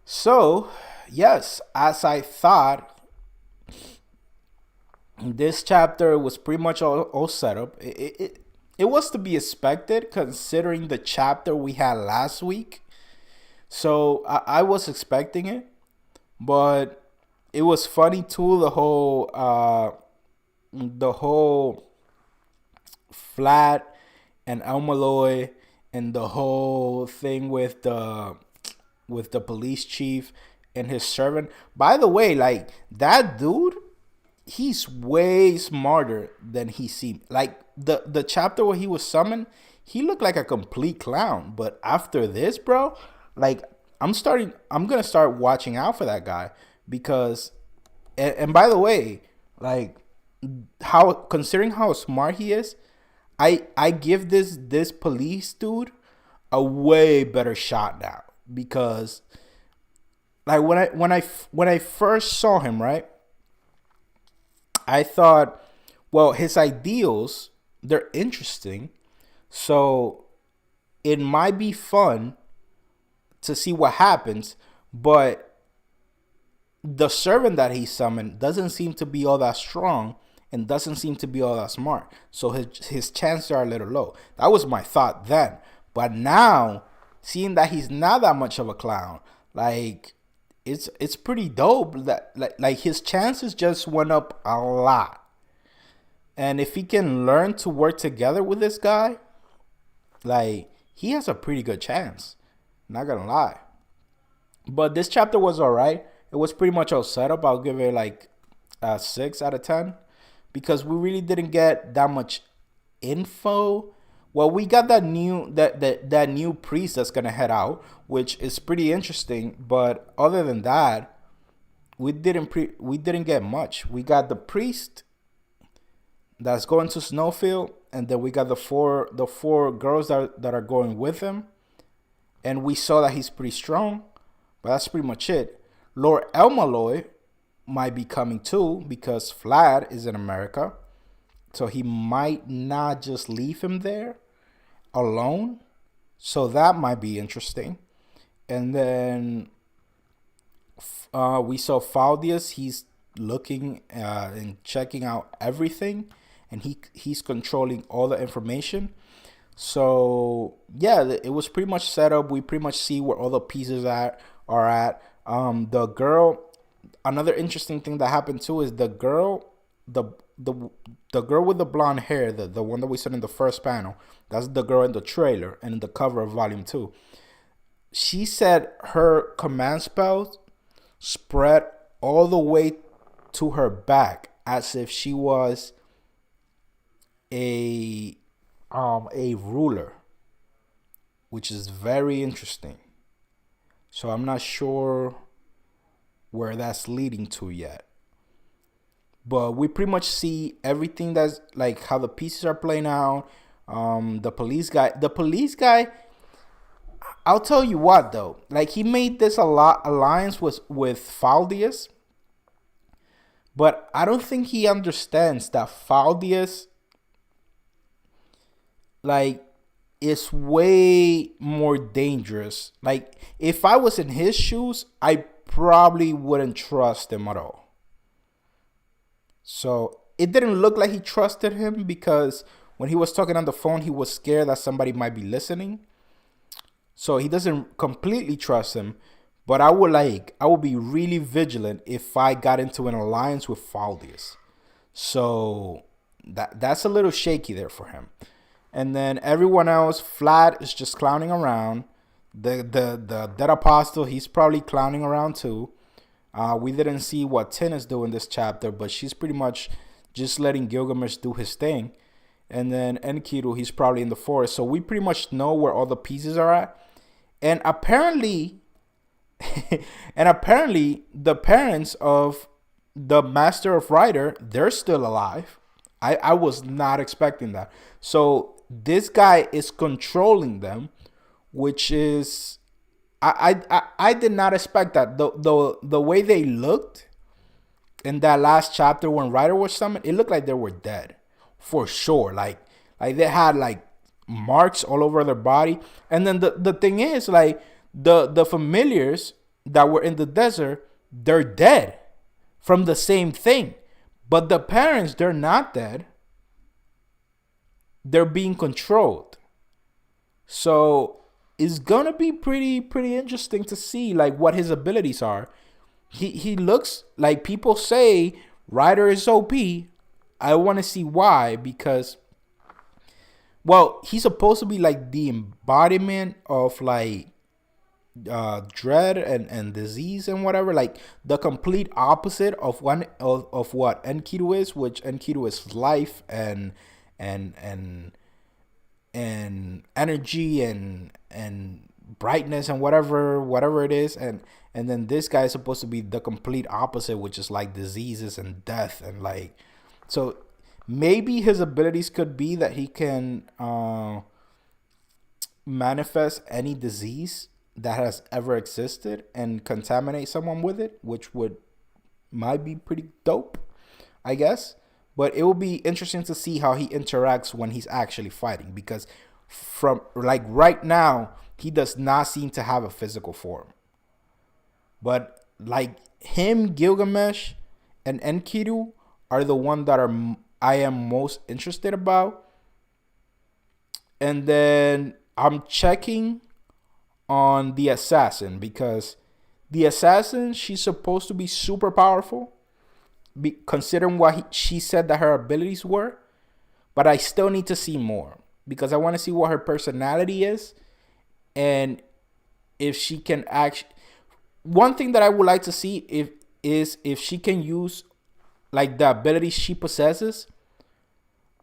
So, yes, as I thought, this chapter was pretty much all set up. It was to be expected considering the chapter we had last week. So I was expecting it, but it was funny too. The whole flat and Almaloy and the whole thing with the police chief and his servant. By the way, like that dude, he's way smarter than he seemed. Like the chapter where he was summoned, he looked like a complete clown. But after this, bro, like I'm gonna start watching out for that guy because and by the way, like how considering how smart he is, I give this police dude a way better shot now because like when I first saw him, right? I thought, well, his ideals, they're interesting. So it might be fun to see what happens, but the servant that he summoned doesn't seem to be all that strong and doesn't seem to be all that smart. So his chances are a little low. That was my thought then. But now, seeing that he's not that much of a clown, like it's pretty dope that like his chances just went up a lot. And if he can learn to work together with this guy, like he has a pretty good chance. Not gonna lie. But this chapter was alright. It was pretty much all set up. I'll give it like a 6 out of 10 because we really didn't get that much info. Well, we got that new priest that's gonna head out, which is pretty interesting. But other than that, we didn't get much. We got the priest that's going to Snowfield, and then we got the four girls that are going with him, and we saw that he's pretty strong. But that's pretty much it. Lord Elmaloy might be coming too because Vlad is in America. So he might not just leave him there alone. So that might be interesting. And then we saw Faldius. He's looking and checking out everything, and he's controlling all the information. So yeah, it was pretty much set up. We pretty much see where all the pieces are at. The girl. Another interesting thing that happened too is the girl, the girl with the blonde hair, the one that we saw in the first panel. That's the girl in the trailer and in the cover of Volume 2. She said her command spells spread all the way to her back as if she was a ruler, which is very interesting. So I'm not sure where that's leading to yet. But we pretty much see everything that's like how the pieces are playing out. The police guy, I'll tell you what though, like he made this alliance with Faldius, but I don't think he understands that Faldius like is way more dangerous. Like if I was in his shoes, I probably wouldn't trust him at all. So it didn't look like he trusted him because when he was talking on the phone, he was scared that somebody might be listening. So he doesn't completely trust him. But I would be really vigilant if I got into an alliance with Faldius. So that's a little shaky there for him. And then everyone else, Vlad is just clowning around. The Dead Apostle, he's probably clowning around too. We didn't see what Tin is doing this chapter, but she's pretty much just letting Gilgamesh do his thing. And then Enkidu, he's probably in the forest. So we pretty much know where all the pieces are at. And apparently, the parents of the Master of Rider, they're still alive. I was not expecting that. So this guy is controlling them, which is I did not expect that. The way they looked in that last chapter when Ryder was summoned, it looked like they were dead for sure. Like they had like marks all over their body. And then the thing is, like the familiars that were in the desert, they're dead from the same thing. But the parents, they're not dead. They're being controlled. So it's gonna be pretty interesting to see like what his abilities are. He looks like people say Ryder is OP. I want to see why, because well, he's supposed to be like the embodiment of like dread and disease and whatever, like the complete opposite of what Enkidu is, which Enkidu is life and energy and brightness and whatever it is, and then this guy is supposed to be the complete opposite, which is like diseases and death. And like, so maybe his abilities could be that he can manifest any disease that has ever existed and contaminate someone with it, which might be pretty dope, I guess. But it will be interesting to see how he interacts when he's actually fighting, because from like right now, he does not seem to have a physical form. But like him, Gilgamesh, and Enkidu are the one that I am most interested about. And then I'm checking on the assassin, because the assassin, she's supposed to be super powerful, considering what she said that her abilities were. But I still need to see more, because I want to see what her personality is, and if she can actually. One thing that I would like to see is if she can use like the abilities she possesses,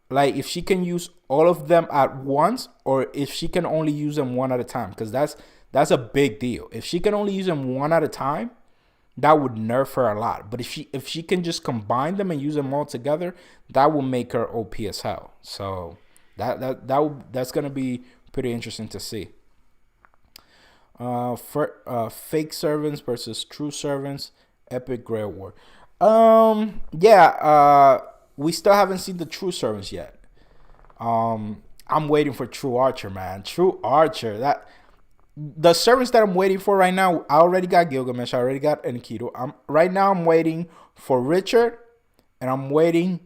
like if she can use all of them at once, or if she can only use them one at a time, because that's a big deal. If she can only use them one at a time, that would nerf her a lot. But if she can just combine them and use them all together, that will make her OP as hell. So that's gonna be pretty interesting to see. Fake servants versus true servants. Epic Great War. Yeah. We still haven't seen the true servants yet. I'm waiting for True Archer, man. True Archer. That the servants that I'm waiting for right now. I already got Gilgamesh. I already got Enkidu. I'm waiting for Richard, and I'm waiting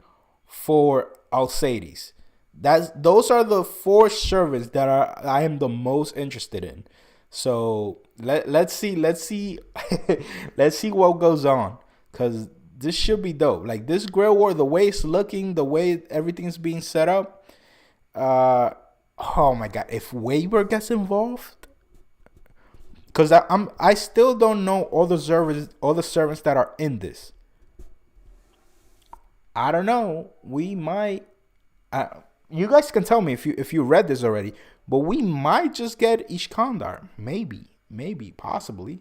for Alcides. Those are the four servants that I am the most interested in. So let's see let's see what goes on, because this should be dope. Like this Great War, the way it's looking, the way everything's being set up. Oh my god, if Weber gets involved, because I still don't know all the servants that are in this. I don't know. We might. You guys can tell me if you read this already, but we might just get Ishkandar. Maybe, possibly,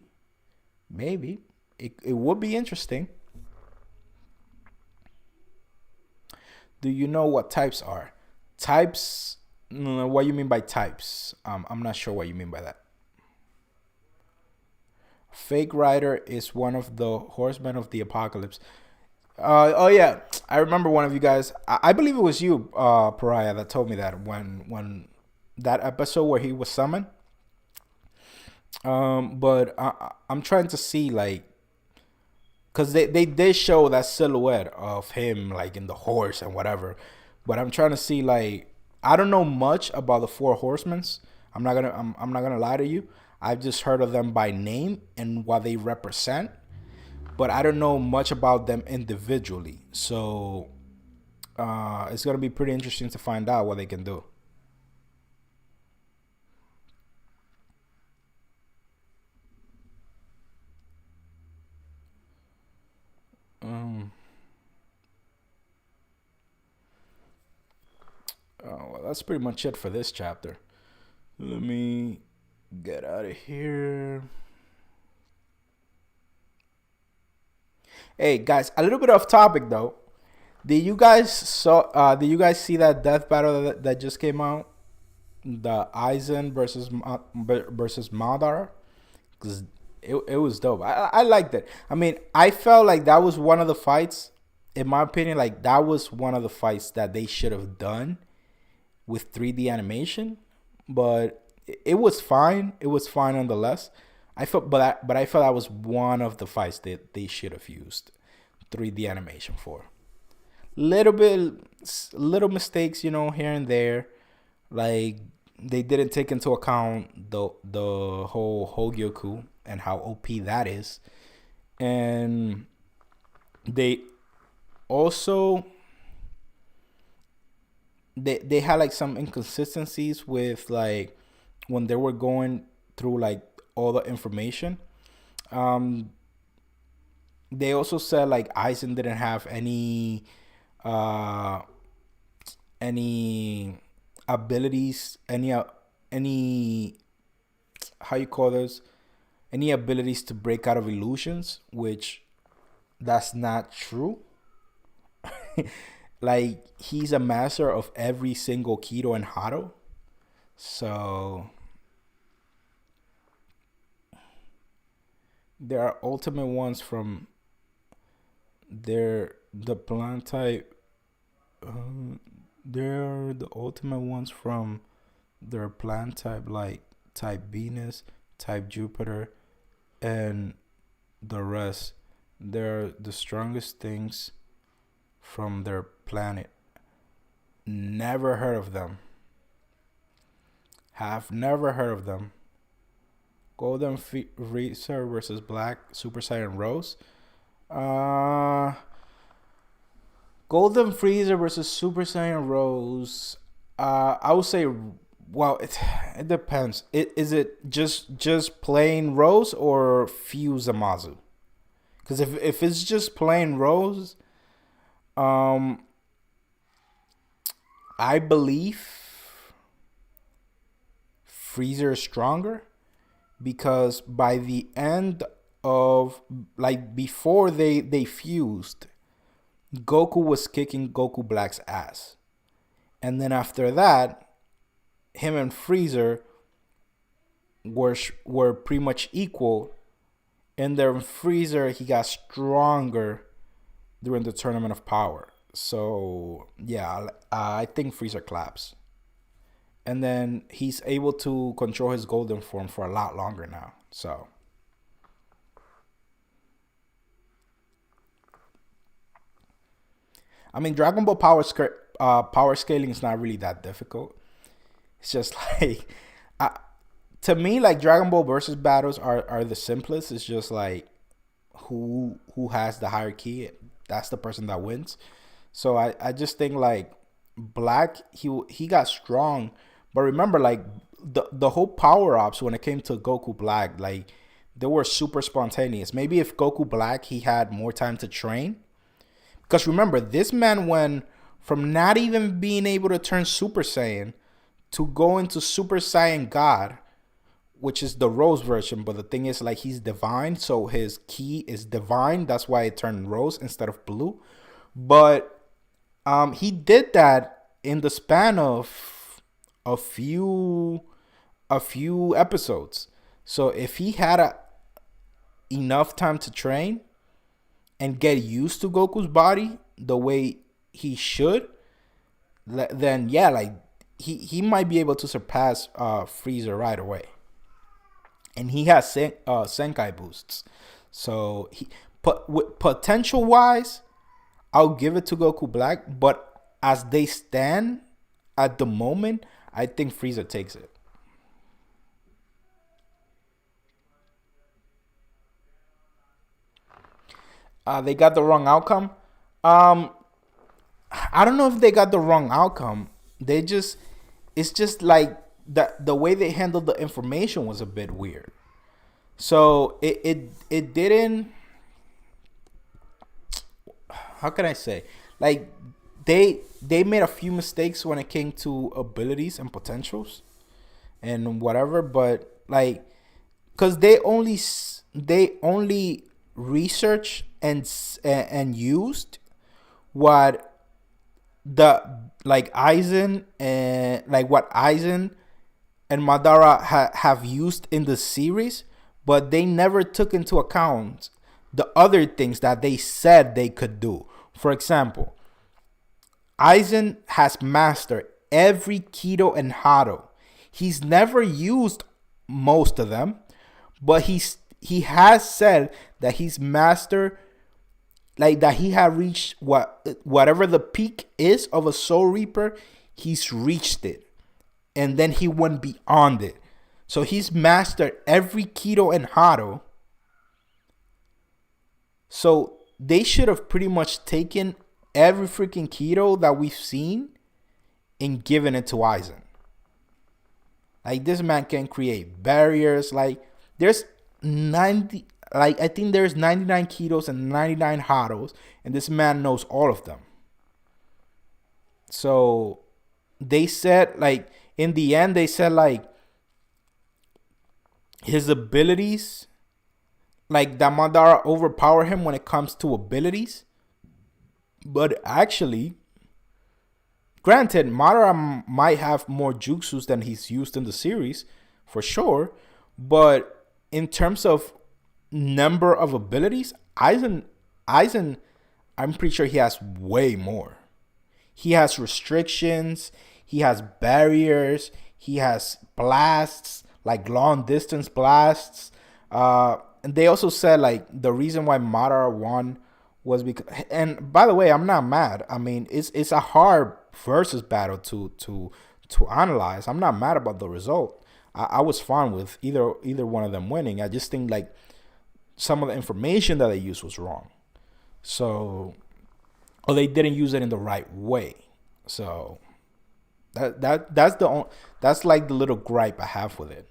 maybe. It would be interesting. Do you know what types are? Types. What you mean by types? I'm not sure what you mean by that. Fake Rider is one of the horsemen of the apocalypse. Oh yeah, I remember one of you guys. I believe it was you, Pariah, that told me that when that episode where he was summoned. But I'm trying to see like, cause they did show that silhouette of him like in the horse and whatever, but I'm trying to see like, I don't know much about the four horsemen. I'm not gonna lie to you. I've just heard of them by name and what they represent, but I don't know much about them individually. So it's gonna be pretty interesting to find out what they can do. Um, well, that's pretty much it for this chapter. Let me get out of here. Hey guys, a little bit off topic though. Did you guys see that death battle that just came out? The Aizen versus Madara, because it was dope. I liked it. I mean, I felt like that was one of the fights, in my opinion, like that was one of the fights that they should have done with 3D animation, but it was fine. It was fine nonetheless. But I felt that was one of the fights that they should have used 3D animation for. Little bit, little mistakes, here and there, like they didn't take into account the whole Hogyoku and how OP that is, and they also they had like some inconsistencies with like when they were going through like all the information. Um, they also said like Aizen didn't have uh any abilities, any how you call this, any abilities to break out of illusions, which that's not true. Like he's a master of every single Kido and Hado. So there are ultimate ones from the plant type. Um, they're the ultimate ones from their plant type, like type Venus, type Jupiter, and the rest. They're the strongest things from their planet. Never heard of them. Have never heard of them. Golden Freezer versus Black Super Saiyan Rose. Uh, Golden Freezer versus Super Saiyan Rose. I would say, well, it depends. Is it just plain Rose or Fuse Amazu? Because if it's just plain Rose, um, I believe Freezer is stronger, because by the end of, like, before they fused, Goku was kicking Goku Black's ass, and then after that, him and Freezer were pretty much equal. And then Freezer, he got stronger during the Tournament of Power. So yeah, I think Freezer claps. And then he's able to control his golden form for a lot longer now. So I mean, Dragon Ball power scaling is not really that difficult. It's just like, I, to me, like Dragon Ball versus battles are the simplest. It's just like who has the higher key, that's the person that wins. So I just think like Black, he got strong, but remember like the whole power ups when it came to Goku Black, like they were super spontaneous. Maybe if Goku Black he had more time to train, because remember this man went from not even being able to turn Super Saiyan to go into Super Saiyan God, which is the rose version. But the thing is, like, he's divine, so his ki is divine. That's why it turned rose instead of blue. But he did that in the span of a few episodes. So if he had enough time to train and get used to Goku's body the way he should, then yeah, like he might be able to surpass Freezer right away. And he has Senkai boosts. So potential wise, I'll give it to Goku Black. But as they stand at the moment, I think Frieza takes it. They got the wrong outcome. Um, I don't know if they got the wrong outcome. They just, it's just like the way they handled the information was a bit weird. So it didn't. How can I say? Like they made a few mistakes when it came to abilities and potentials and whatever, but like, cause they only researched and used what the like Aizen and like what Aizen and Madara have used in the series, but they never took into account the other things that they said they could do. For example, Aizen has mastered every Kido and Hado. He's never used most of them, but he has said that he's mastered, like that he had reached whatever the peak is of a Soul Reaper, he's reached it. And then he went beyond it. So he's mastered every Kido and Hado. So they should have pretty much taken every freaking Kido that we've seen and given it to Aizen. Like, this man can create barriers. Like, there's 90, like I think there's 99 Kidos and 99 Hados, and this man knows all of them. So they said, like, in the end, they said like his abilities, like that Madara overpower him when it comes to abilities. But actually, granted, Madara might have more jutsus than he's used in the series, for sure. But in terms of number of abilities, Aizen, I'm pretty sure he has way more. He has restrictions. He has barriers. He has blasts, like long distance blasts. And they also said like the reason why Madara won was because. And by the way, I'm not mad. I mean, it's a hard versus battle to analyze. I'm not mad about the result. I was fine with either one of them winning. I just think like some of the information that they used was wrong. So, or they didn't use it in the right way. So that's like the little gripe I have with it.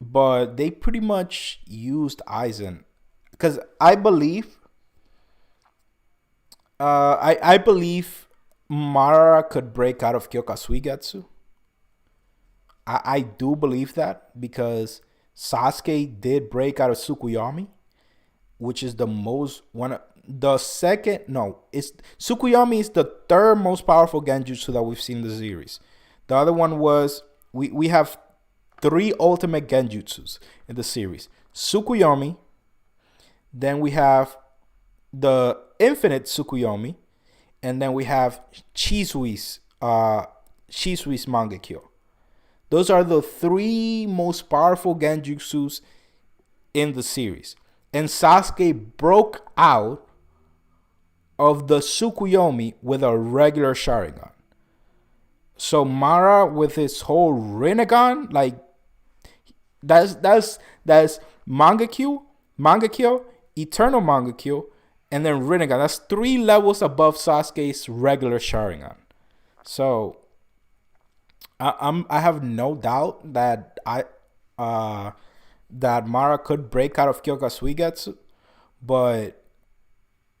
But they pretty much used Aizen, because I believe I believe Madara could break out of Kyoka Suigatsu. I do believe that, because Sasuke did break out of Tsukuyomi, which is the most one. The second, no, it's Tsukuyomi is the third most powerful Genjutsu that we've seen in the series. The other one was we have three ultimate genjutsus in the series: Tsukuyomi. Then we have the infinite Tsukuyomi, and then we have Chisui's Mangekyo. Those are the three most powerful genjutsus in the series. And Sasuke broke out of the Tsukuyomi with a regular Sharingan. So Mara with his whole Rinnegan, like that's Mangekyo, Eternal Mangekyo, and then Rinnegan. That's 3 levels above Sasuke's regular Sharingan. So I have no doubt that that Mara could break out of Kyoka Suigetsu, but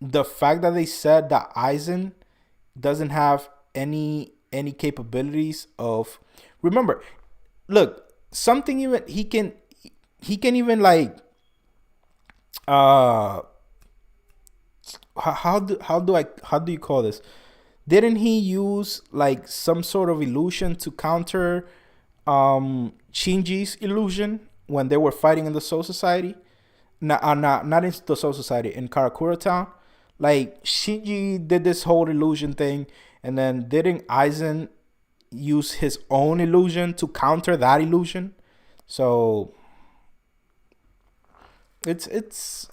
the fact that they said that Aizen doesn't have any capabilities of, remember, look, something even he can even like how do you call this? Didn't he use like some sort of illusion to counter Shinji's illusion when they were fighting in the Soul Society? Not in the Soul Society, in Karakura Town. Like Shinji did this whole illusion thing, and then didn't Aizen use his own illusion to counter that illusion? So it's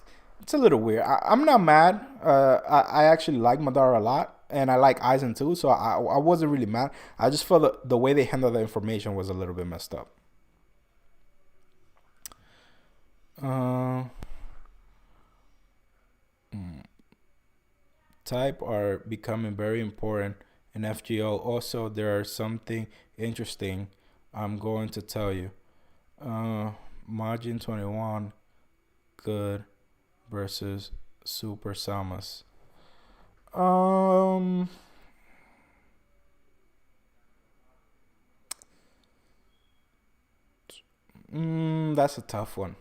a little weird. I'm not mad. I actually like Madara a lot, and I like Aizen too. So I wasn't really mad. I just felt the way they handled the information was a little bit messed up. Type are becoming very important in FGO. Also, there are something interesting I'm going to tell you. Margin 21 good versus Super Samas. That's a tough one.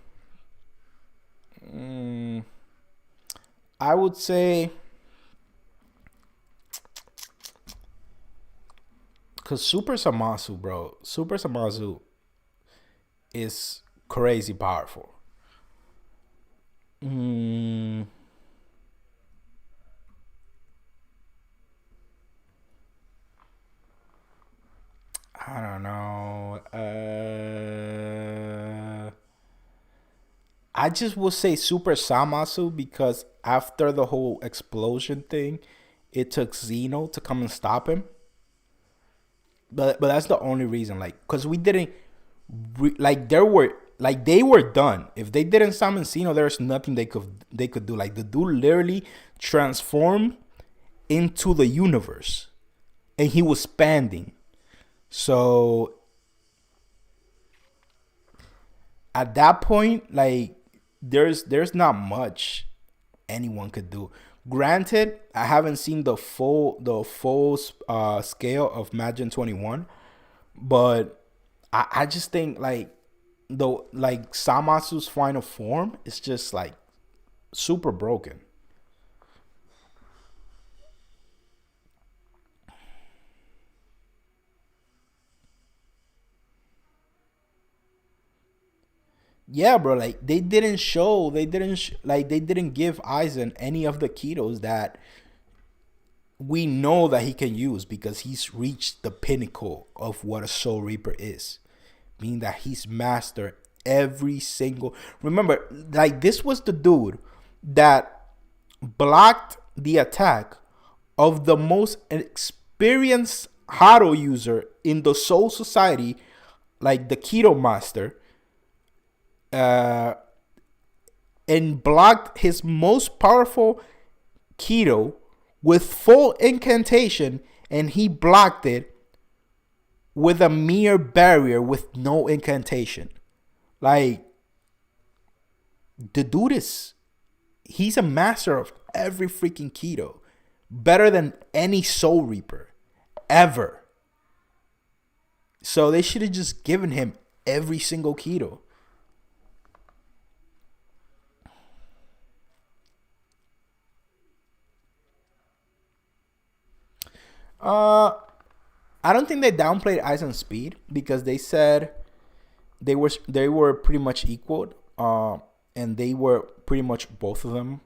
I would say, because Super Samasu, bro, Super Samasu is crazy powerful. I don't know. I just will say Super Samasu because after the whole explosion thing, it took Zeno to come and stop him. But that's the only reason, like, because we didn't they were done. If they didn't summon Zeno, there's nothing they could do. Like, the dude literally transformed into the universe, and he was expanding. So at that point, like, there's not much anyone could do. Granted, I haven't seen the full scale of Magin 21, but I just think like Samasu's final form is just like super broken. Yeah, bro. Like they didn't give Aizen any of the ketos that we know that he can use because he's reached the pinnacle of what a Soul Reaper is, meaning that he's mastered every single. Remember, like this was the dude that blocked the attack of the most experienced Haro user in the Soul Society, like the Keto Master, and blocked his most powerful Keto with full incantation, and he blocked it with a mere barrier with no incantation. Like, the dude he's a master of every freaking Keto, better than any Soul Reaper ever. So they should have just given him every single Keto. I don't think they downplayed Aizen's speed because they said they were pretty much equal, and they were pretty much both of them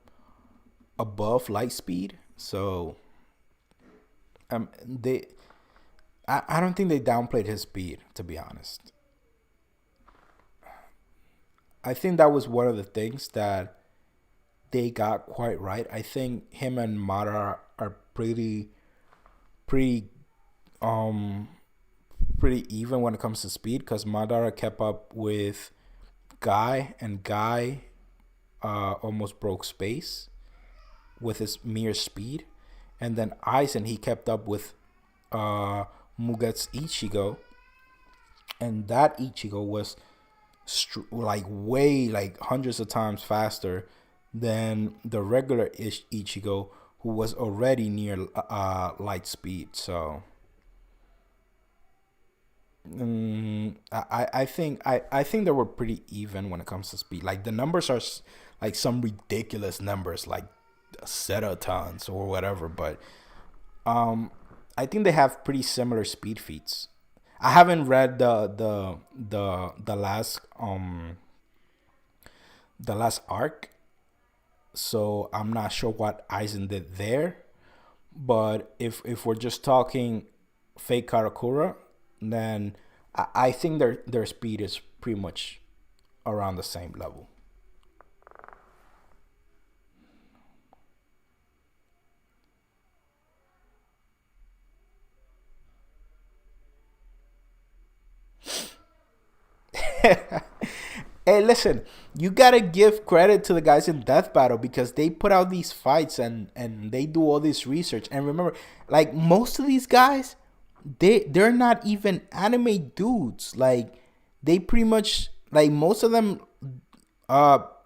above light speed. So they I don't think they downplayed his speed, to be honest. I think that was one of the things that they got quite right. I think him and Mara are pretty um pretty even when it comes to speed, because Madara kept up with Guy, and Guy almost broke space with his mere speed, and then Aizen, he kept up with Muget's Ichigo, and that Ichigo was like way like hundreds of times faster than the regular Ichigo, who was already near light speed. So I think they were pretty even when it comes to speed. Like the numbers are like some ridiculous numbers, like cetatons or whatever. But I think they have pretty similar speed feats. I haven't read the last arc, so I'm not sure what Aizen did there. But if we're just talking fake Karakura, then I think their speed is pretty much around the same level. Hey, listen, you gotta give credit to the guys in Death Battle, because they put out these fights, and they do all this research. And remember, like most of these guys, they're not even anime dudes. Like they pretty much, like most of them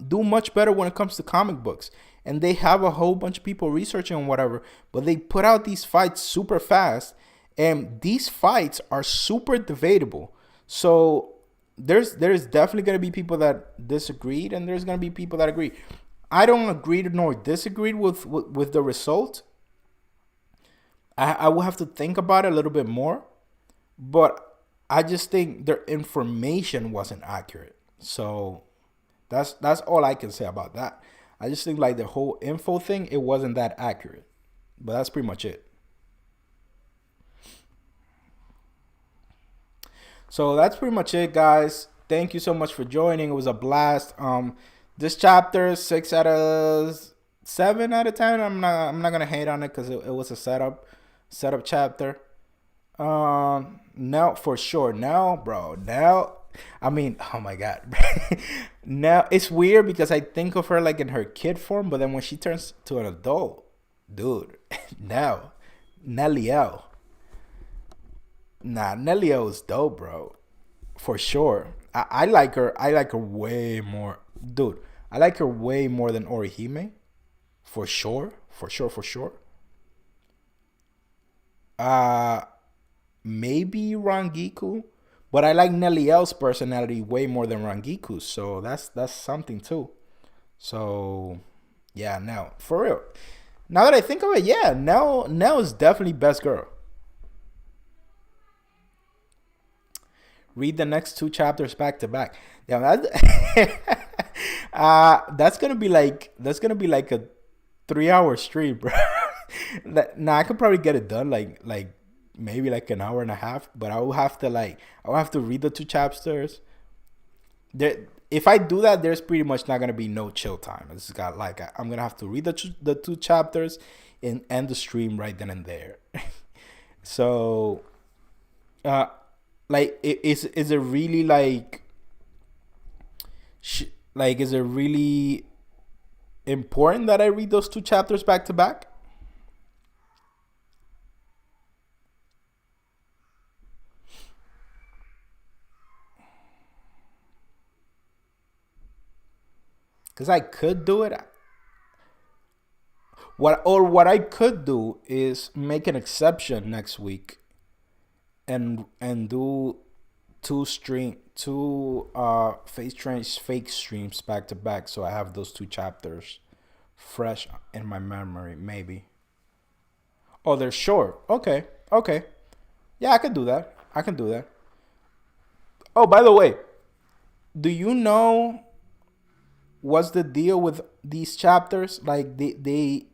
do much better when it comes to comic books, and they have a whole bunch of people researching and whatever. But they put out these fights super fast, and these fights are super debatable. So there's definitely gonna be people that disagreed, and there's gonna be people that agree. I don't agree nor disagree with the result. I will have to think about it a little bit more, but I just think their information wasn't accurate. So that's all I can say about that. I just think like the whole info thing, it wasn't that accurate. But that's pretty much it. So that's pretty much it, guys. Thank you so much for joining. It was a blast. This chapter 6 out of 7 out of 10. I'm not gonna hate on it because it was a setup chapter. Now for sure. Now, bro. Now, I mean, oh my god. Now it's weird because I think of her like in her kid form, but then when she turns to an adult, dude. Now, Nelliel. Nah, Nelliel is dope, bro. For sure. I like her. I like her way more, dude. I like her way more than Orihime. For sure. For sure. For sure. Uh Maybe Rangiku, but I like Nelliel's personality way more than Rangiku's. So that's something too. So yeah, now for real. Now that I think of it, yeah, Nell is definitely best girl. Read the next two chapters back to back. Yeah, that's gonna be like a 3 hour stream, bro. Now I could probably get it done like maybe like an hour and a half, but I will have to read the two chapters. There, if I do that, there's pretty much not gonna be no chill time. It's got like I'm gonna have to read the two chapters and end the stream right then and there. So, uh, like, is it really like is it really important that I read those two chapters back to back? Because I could do it. What I could do is make an exception next week and do two fake streams back to back, so I have those two chapters fresh in my memory. Maybe. Oh, they're short. Okay. Okay. Yeah, I can do that. I can do that. Oh, by the way, Do you know what's the deal with these chapters? Like they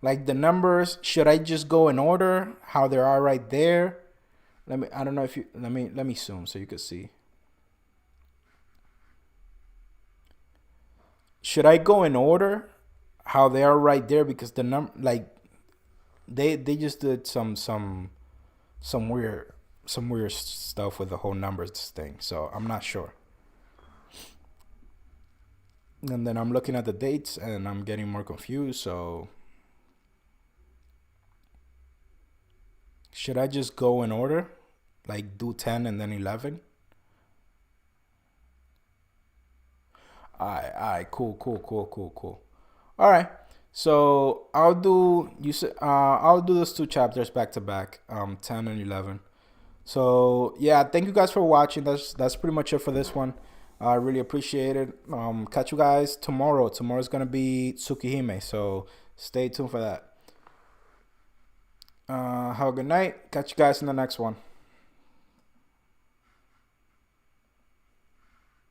like the numbers. Should I just go in order how they are right there? Let me. I don't know if you. Let me zoom so you can see. Should I go in order how they are right there, because the like they just did some weird stuff with the whole numbers thing. So I'm not sure. And then I'm looking at the dates and I'm getting more confused. So should I just go in order, like do 10 and then 11? All right, cool. All right, so I'll do you said I'll do those two chapters back to back, 10 and 11. So yeah, thank you guys for watching. That's pretty much it for this one. I really appreciate it. Catch you guys tomorrow. Tomorrow's gonna be Tsukihime, so stay tuned for that. Have a good night. Catch you guys in the next one.